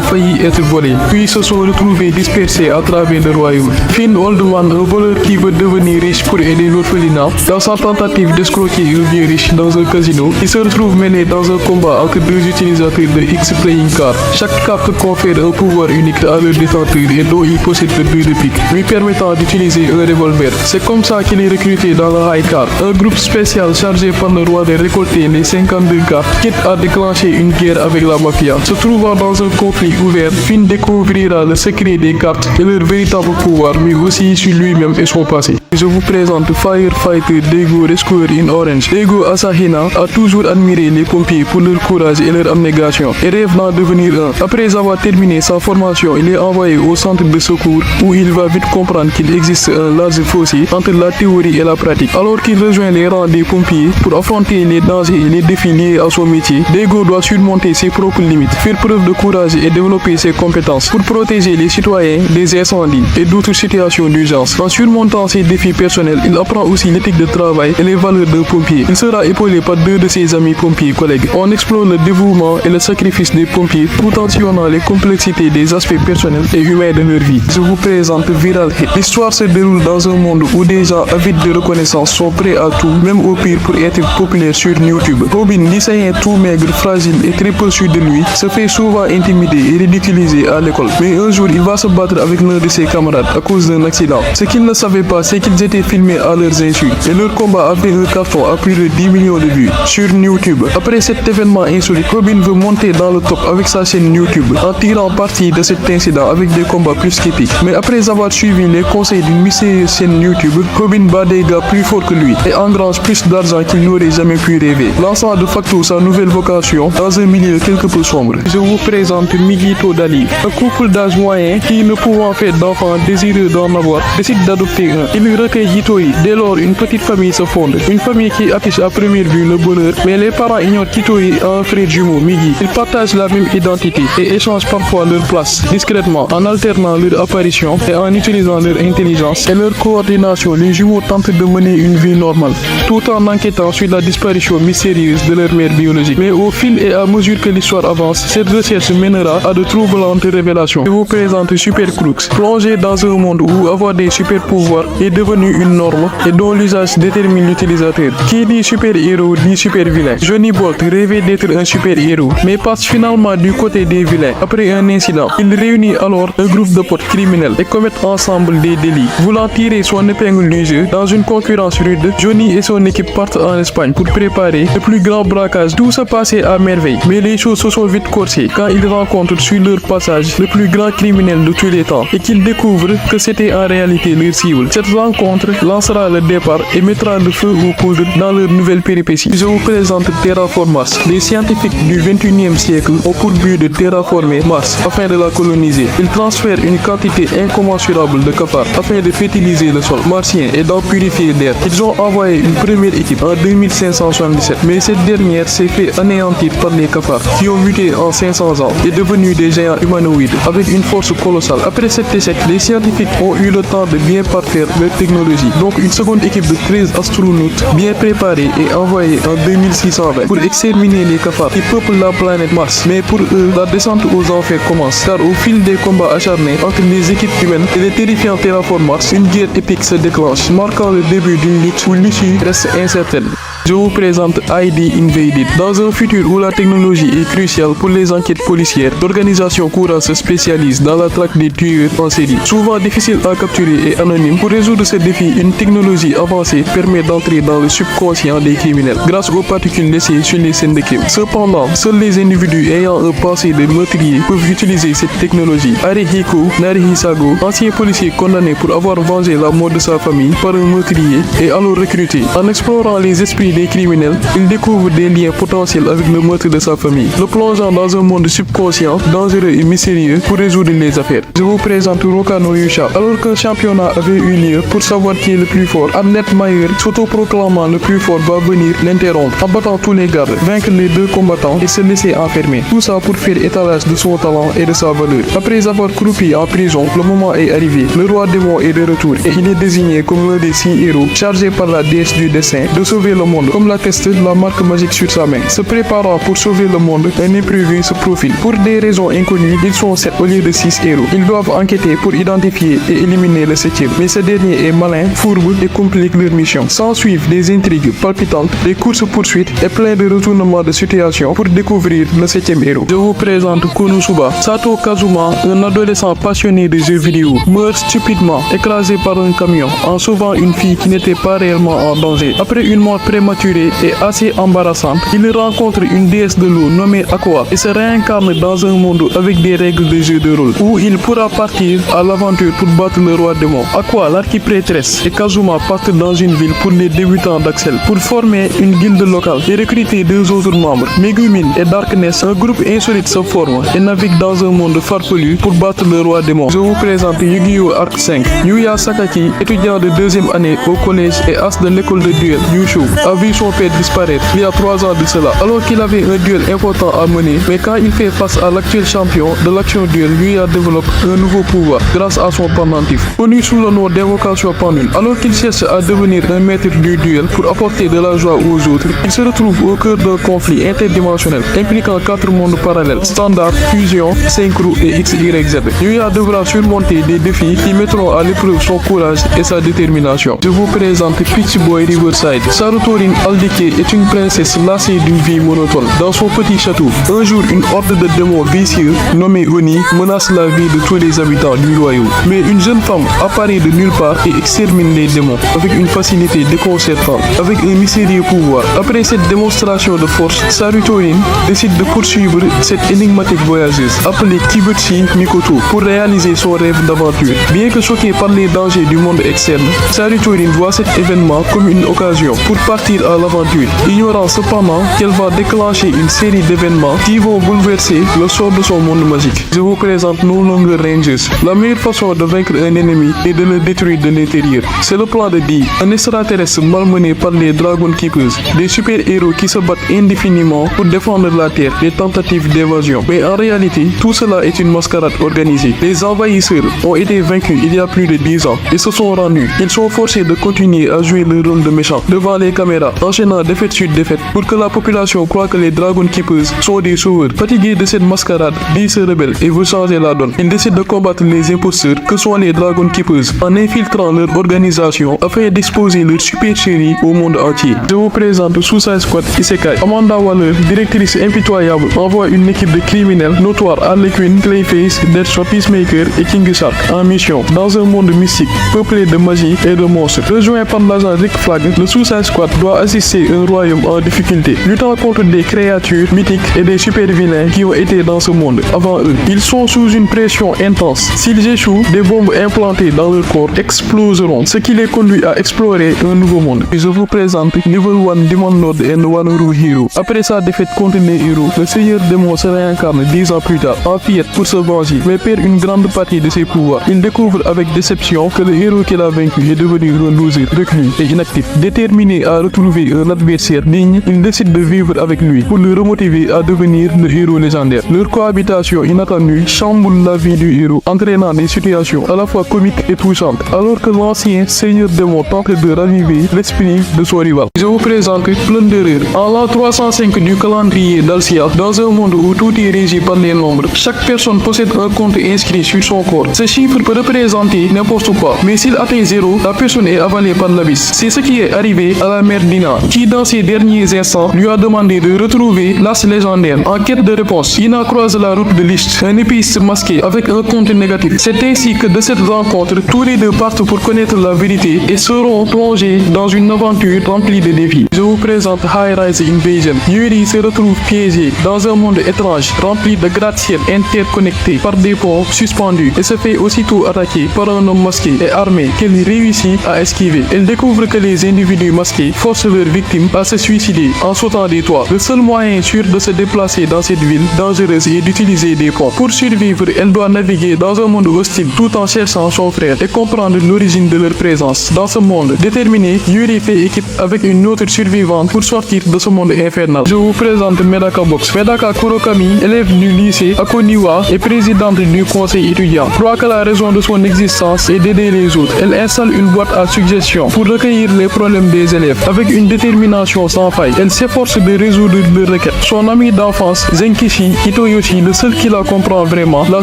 failli être volées, puis se sont retrouvées dispersées à travers le royaume. Finn Oldman, un voleur qui veut devenir riche pour aider l'orphelinat, dans sa tentative d'escroquer un vieux riche dans un casino, il se retrouve mêlé dans un combat entre 2 utilisateurs de X-Playing Card. Chaque carte confère un pouvoir unique à leur détenteur et dont il possède 2 de pique, lui permettant d'utiliser un revolver. C'est comme ça qu'il est recruté dans le High Card, un groupe spécial chargé par le roi de récolter les 52 cartes, quitte à déclencher une guerre avec la mafia. Se trouvant dans un conflit ouvert, Finn découvrira le secret des cartes et leur véritable pouvoir, mais aussi sur lui-même et son passé. Je vous présente Firefighter Daigo Rescuer in Orange. Daigo Asahina a toujours admiré les pompiers pour leur courage et leur abnégation et rêve d'en devenir un. Après avoir terminé sa formation, il est envoyé au centre de secours où il va vite comprendre qu'il existe un large fossé entre la théorie et la pratique. Alors qu'il rejoint les rangs des pompiers pour affronter les dangers et les défis liés à son métier, Daigo doit surmonter ses propres limites, faire preuve de courage et développer ses compétences pour protéger les citoyens des incendies et d'autres situations d'urgence. En surmontant ses défis personnels, il apprend aussi l'éthique de travail et les valeurs d'un pompier. Il sera épaulé par 2 de ses amis pompiers collègues. On explore le dévouement et le sacrifice des pompiers tout en sillonnant les complexités des aspects personnels et humains de leur vie. Je vous présente Viral Hit. L'histoire se déroule dans un monde où des gens avides de reconnaissance sont prêts à tout, même au pire pour être populaires sur YouTube. Robin, lycéen tout maigre, fragile et très peu sûr de lui, se fait souvent intimider et ridiculiser à l'école. Mais un jour, il va se battre avec l'un de ses camarades à cause d'un accident. Ce qu'il ne savait pas, c'est qu'ils étaient filmés à leurs insultes et leur combat a fait un carton à plus de 10 millions de vues sur YouTube. Après cet événement insolite, Robin veut monter dans le top avec sa chaîne YouTube en tirant parti de cet incident avec des combats plus qu'épiques. Mais après avoir suivi les conseils d'une mystérieuse chaîne YouTube, Robin bat des gars plus forts que lui et engrange plus d'argent qu'il n'aurait jamais pu rêver, lançant de facto sa nouvelle vocation dans un milieu quelque peu sombre. Je vous présente Migito Dali, un couple d'âge moyen qui, ne pouvant faire d'enfants désireux d'en avoir, décide d'adopter un. Il recueille Hitori. Dès lors, une petite famille se fonde. Une famille qui affiche à première vue le bonheur, mais les parents ignorent qu'Hitori a un frère jumeau, Migi. Ils partagent la même identité et échangent parfois leur place, discrètement, en alternant leur apparition et en utilisant leur intelligence et leur coordination. Les jumeaux tentent de mener une vie normale, tout en enquêtant sur la disparition mystérieuse de leur mère biologique. Mais au fil et à mesure que l'histoire avance, cette recherche mènera à de troublantes révélations. Je vous présente Super Crooks. Plongé dans un monde où avoir des super pouvoirs est devenu une norme et dont l'usage détermine l'utilisateur. Qui dit super-héros dit super-vilain. Johnny Bolt rêvait d'être un super-héros, mais passe finalement du côté des vilains. Après un incident, il réunit alors un groupe de potes criminels et commettent ensemble des délits. Voulant tirer son épingle du jeu dans une concurrence rude, Johnny et son équipe partent en Espagne pour préparer le plus grand braquage. Tout se passait à merveille, mais les choses se sont vite corsées quand ils rencontrent sur leur passage le plus grand criminel de tous les temps et qu'ils découvrent que c'était en réalité leur cible. Cette rencontre lancera le départ et mettra le feu aux poudres dans leur nouvelle péripétie. Je vous présente Terraform Mars. Les scientifiques du 21e siècle ont pour but de terraformer Mars afin de la coloniser. Ils transfèrent une quantité incommensurable de cafards afin de fertiliser le sol martien et d'en purifier l'air. Ils ont envoyé une première équipe en 2577, mais cette dernière s'est fait anéantir par les cafards qui ont muté en 500 ans et devenus des géants humanoïdes avec une force colossale. Après cet échec, les scientifiques ont eu le temps de bien parfaire leur technologie. Donc une seconde équipe de 13 astronautes bien préparés et envoyée en 2620 pour exterminer les cafards qui peuplent la planète Mars. Mais pour eux, la descente aux enfers commence, car au fil des combats acharnés entre les équipes humaines et les terrifiants Terraform Mars, une guerre épique se déclenche, marquant le début d'une lutte où l'issue reste incertaine. Je vous présente ID Invaded. Dans un futur où la technologie est cruciale pour les enquêtes policières, l'organisation Kura se spécialise dans la traque des tueurs en série. Souvent difficile à capturer et anonyme, pour résoudre ce défi, une technologie avancée permet d'entrer dans le subconscient des criminels grâce aux particules laissées sur les scènes de crime. Cependant, seuls les individus ayant un passé de meurtrier peuvent utiliser cette technologie. Arihiko Narihisago, ancien policier condamné pour avoir vengé la mort de sa famille par un meurtrier, est alors recruté. En explorant les esprits des criminels, il découvre des liens potentiels avec le meurtre de sa famille, le plongeant dans un monde subconscient, dangereux et mystérieux pour résoudre les affaires. Je vous présente Roka no Yusha. Alors qu'un championnat avait eu lieu pour savoir qui est le plus fort, Annette Mayer, s'autoproclamant le plus fort, va venir l'interrompre en battant tous les gardes, vaincre les deux combattants et se laisser enfermer. Tout ça pour faire étalage de son talent et de sa valeur. Après avoir croupi en prison, le moment est arrivé. Le roi démon est de retour et il est désigné comme l'un des 6 héros chargés par la déesse du destin de sauver le monde, comme l'atteste la marque magique sur sa main. Se préparant pour sauver le monde, un imprévu se profile. Pour des raisons inconnues, ils sont 7 au lieu de 6 héros. Ils doivent enquêter pour identifier et éliminer le 7e. Mais ce dernier est malin, fourbe et complique leur mission. S'ensuivent des intrigues palpitantes, des courses-poursuites et plein de retournements de situation pour découvrir le 7e héros. Je vous présente Konosuba. Sato Kazuma, un adolescent passionné de jeux vidéo, meurt stupidement, écrasé par un camion, en sauvant une fille qui n'était pas réellement en danger. Après une mort prématurée et assez embarrassante, il rencontre une déesse de l'eau nommée Aqua et se réincarne dans un monde avec des règles de jeu de rôle, où il pourra partir à l'aventure pour battre le roi démon. Aqua, l'archiprêtresse, et Kazuma partent dans une ville pour les débutants d'Axel, pour former une guilde locale et recruter 2 autres membres. Megumin et Darkness, un groupe insolite se forme et navigue dans un monde farfelu pour battre le roi démon. Je vous présente Yu-Gi-Oh! Arc 5. Yuya Sakaki, étudiant de 2e année au collège et as de l'école de duel Yushu, a vu son père disparaître il y a 3 ans de cela, alors qu'il avait un duel important à mener. Mais quand il fait face à l'actuel champion de l'action duel, Yuya développe un nouveau pouvoir grâce à son pendentif, connu sous le nom d'invocation pendule. Alors qu'il cherche à devenir un maître du duel pour apporter de la joie aux autres, il se retrouve au cœur d'un conflit interdimensionnel impliquant 4 mondes parallèles: standard, fusion, synchro et XYZ. Yuya devra surmonter des défis qui mettront à l'épreuve son courage et sa détermination. Je vous présente Peach Boy Riverside. Sarutorin Aldike est une princesse lassée d'une vie monotone. Dans son petit château, un jour, une horde de démons vicieux nommés Oni menace la vie de tous les habitants du royaume. Mais une jeune femme apparaît de nulle part et extermine les démons avec une facilité déconcertante, avec un mystérieux pouvoir. Après cette démonstration de force, Sarutorin décide de poursuivre cette énigmatique voyageuse appelée Kibutsu Mikoto pour réaliser son rêve d'aventure. Bien que choqué par les dangers du monde externe, Sarutorin voit cet événement comme une occasion pour partir à l'aventure, ignorant cependant qu'elle va déclencher une série d'événements qui vont bouleverser le sort de son monde magique. Je vous présente No Longer Rangers. La meilleure façon de vaincre un ennemi est de le détruire de l'intérieur. C'est le plan de Dee, un extraterrestre malmené par les Dragon Keepers, des super-héros qui se battent indéfiniment pour défendre la Terre des tentatives d'évasion. Mais en réalité, tout cela est une mascarade organisée. Les envahisseurs ont été vaincus il y a plus de 10 ans et se sont rendus. Ils sont forcés de continuer à jouer le rôle de méchants devant les caméras, enchaînant défaite sur défaite pour que la population croit que les Dragon Keepers sont des sauveurs. Fatigué de cette mascarade, Dee se rebelle et veut changer la donne. Il décide de combattre les imposteurs que sont les Dragon Keepers en infiltrant leur organisation afin d'exposer leur supercherie au monde entier. Je vous présente Suicide Squad Isekai. Amanda Waller, directrice impitoyable, envoie une équipe de criminels notoires Harley Quinn, Clayface, Deathstroke, Peacemaker et King Shark en mission dans un monde mystique peuplé de magie et de monstres. Rejoint par l'agent Rick Flag, le Suicide Squad doit assister un royaume en difficulté, luttant contre des créatures mythiques et des super-vilains qui ont été dans ce monde avant eux. Ils sont sous une pression intense. S'ils échouent, des bombes implantées dans leur corps exploseront, ce qui les conduit à explorer un nouveau monde. Et je vous présente Level 1 Demon Lord and Wanoru Hero. Après sa défaite contre les héros, le seigneur démon se réincarne 10 ans plus tard en fillette pour se venger, mais perd une grande partie de ses pouvoirs. Il découvre avec déception que le héros qu'il a vaincu est devenu un loser, reclus et inactif. Déterminé à retrouver un adversaire digne, il décide de vivre avec lui pour le remotiver à devenir le héros légendaire. Leur cohabitation inattendue chamboule la vie du héros, entraînant des situations à la fois comiques et touchantes, alors que l'ancien seigneur démon tente de raviver l'esprit de son rival. Je vous présente Plunderer. En l'an 305 du calendrier d'Alcia, dans un monde où tout est régi par les nombres, chaque personne possède un compte inscrit sur son corps. Ce chiffre peut représenter n'importe quoi, mais s'il atteint 0, la personne est avalée par l'abysse. C'est ce qui est arrivé à la mère Lina, qui dans ces derniers instants lui a demandé de retrouver l'as légendaire. En quête de réponse, Ina croise la route de Licht, un épéiste masqué avec un compte négatif. C'est ainsi que de cette rencontre, tous les deux partent pour connaître la vérité et seront plongés dans une aventure remplie de défis. Je vous présente High Rise Invasion. Yuri se retrouve piégé dans un monde étrange, rempli de gratte-ciel interconnectés par des ponts suspendus et se fait aussitôt attaquer par un homme masqué et armé qu'elle réussit à esquiver. Elle découvre que les individus masqués forcent leurs victimes à se suicider en sautant des toits. Le seul moyen sûr de se déplacer dans cette ville dangereuse est d'utiliser des ponts. Pour survivre, elle doit naviguer dans un monde hostile tout en cherchant son frère et comprendre l'origine de leur présence. Dans ce monde déterminé, Yuri fait équipe avec une autre survivante pour sortir de ce monde infernal. Je vous présente Medaka Box. Medaka Kurokami, élève du lycée Akoniwa et présidente du conseil étudiant, croit que la raison de son existence est d'aider les autres. Elle installe une boîte à suggestions pour recueillir les problèmes des élèves. Avec une détermination sans faille, elle s'efforce de résoudre leurs requêtes. Son ami d'enfance, Zenkichi Hitoyoshi, le seul qui la comprend vraiment, la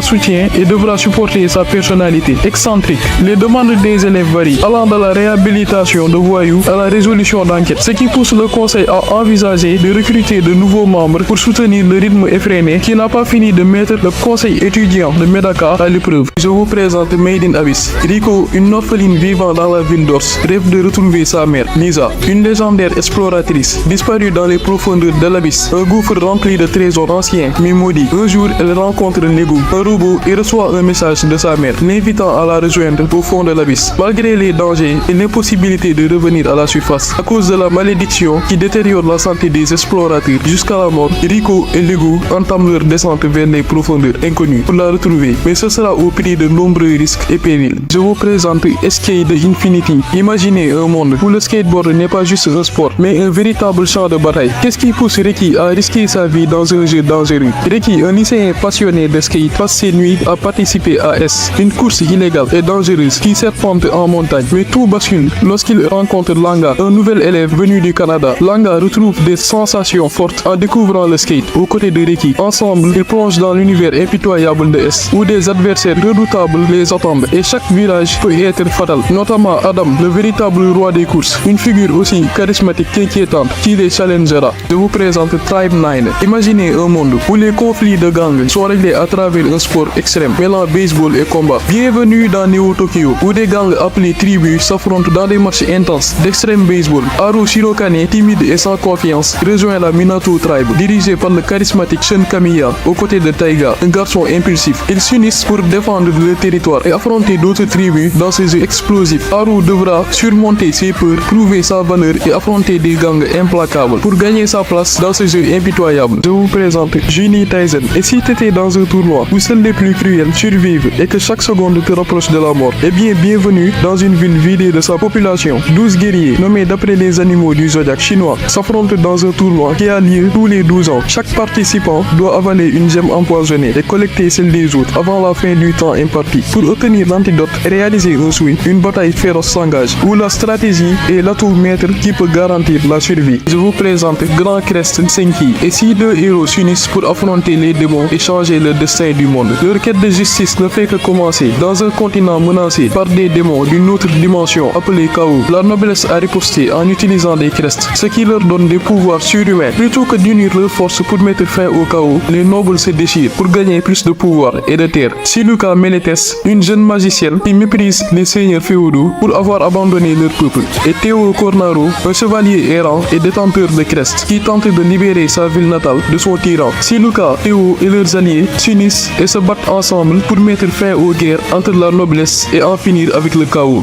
soutient et devra supporter sa personnalité excentrique. Les demandes des élèves varient, allant de la réhabilitation de voyous à la résolution d'enquêtes, ce qui pousse le conseil à envisager de recruter de nouveaux membres pour soutenir le rythme effréné qui n'a pas fini de mettre le conseil étudiant de Medaka à l'épreuve. Je vous présente Made in Abyss. Riko, une orpheline vivant dans la ville d'Ors, rêve de retrouver sa mère, Lisa, une légendaire exploratrice, disparue dans les profondeurs de l'Abyss, un gouffre rempli de trésors anciens mais maudits. Un jour, elle rencontre Negu, un robot, et reçoit un message de sa mère, l'invitant à la rejoindre au fond de l'Abyss. Malgré les dangers et l'impossibilité de revenir à la surface, à cause de la malédiction qui détériore la santé des explorateurs jusqu'à la mort, Riko et Negu entament leur descente vers les profondeurs inconnues pour la retrouver, mais ce sera au prix de nombreux risques et périls. Je vous présente Skate Infinity. Imaginez un monde où le skateboard n'est pas juste un sport, mais un véritable champ de bataille. Qu'est-ce qui pousse Reki à risquer sa vie dans un jeu dangereux? Reki, un lycéen passionné de skate, passe ses nuits à participer à S, une course illégale et dangereuse qui serpente en montagne. Mais tout bascule lorsqu'il rencontre Langa, un nouvel élève venu du Canada. Langa retrouve des sensations fortes en découvrant le skate aux côtés de Reki. Ensemble, ils plongent dans l'univers impitoyable de S, où des adversaires redoutables les attendent et chaque virage peut être fatal, notamment Adam, le véritable roi des courses, une figure aussi charismatique qu'inquiétante qui les challengera. Je vous présente Tribe 9. Imaginez un monde où les conflits de gangs sont réglés à travers un sport extrême, mêlant baseball et combat. Bienvenue dans Neo Tokyo, où des gangs appelés tribus s'affrontent dans des matchs intenses d'extrême baseball. Haru Shirokane, timide et sans confiance, rejoint la Minato Tribe, dirigée par le charismatique Shun Kamiya, aux côtés de Taiga, un garçon impulsif. Ils s'unissent pour défendre le territoire et affronter d'autres tribus dans ces jeux explosifs. Haru devra surmonter ses peurs, prouver sa valeur et affronter des gangs implacables pour gagner sa place dans ce jeu impitoyable. Je vous présente Juni Taisen. Et si t'étais dans un tournoi où seuls les plus cruels survivent et que chaque seconde te rapproche de la mort, eh bien bienvenue dans une ville vidée de sa population. 12 guerriers, nommés d'après les animaux du zodiaque chinois, s'affrontent dans un tournoi qui a lieu tous les 12 ans. Chaque participant doit avaler une gemme empoisonnée et collecter celle des autres avant la fin du temps imparti. Pour obtenir l'antidote et réaliser un souhait, une bataille féroce s'engage, où la stratégie est l'atout maître qui peut garantir la survie. Je vous présente Grand Crest Senki. Et si deux héros s'unissent pour affronter les démons et changer le destin du monde, leur quête de justice ne fait que commencer. Dans un continent menacé par des démons d'une autre dimension appelée Chaos, la noblesse a riposté en utilisant des crestes, ce qui leur donne des pouvoirs surhumains. Plutôt que d'unir leurs forces pour mettre fin au chaos, les nobles se déchirent pour gagner plus de pouvoir et de terre. Siluka Meletes, une jeune magicienne qui méprise les seigneurs féodaux pour avoir abandonné leur peuple, et Théo Cornaro, un chevalier errant et détenteur de crestes qui tente de libérer sa ville natale de son tyran. Siluka, Théo et leurs alliés s'unissent et se battent ensemble pour mettre fin aux guerres entre la noblesse et en finir avec le chaos.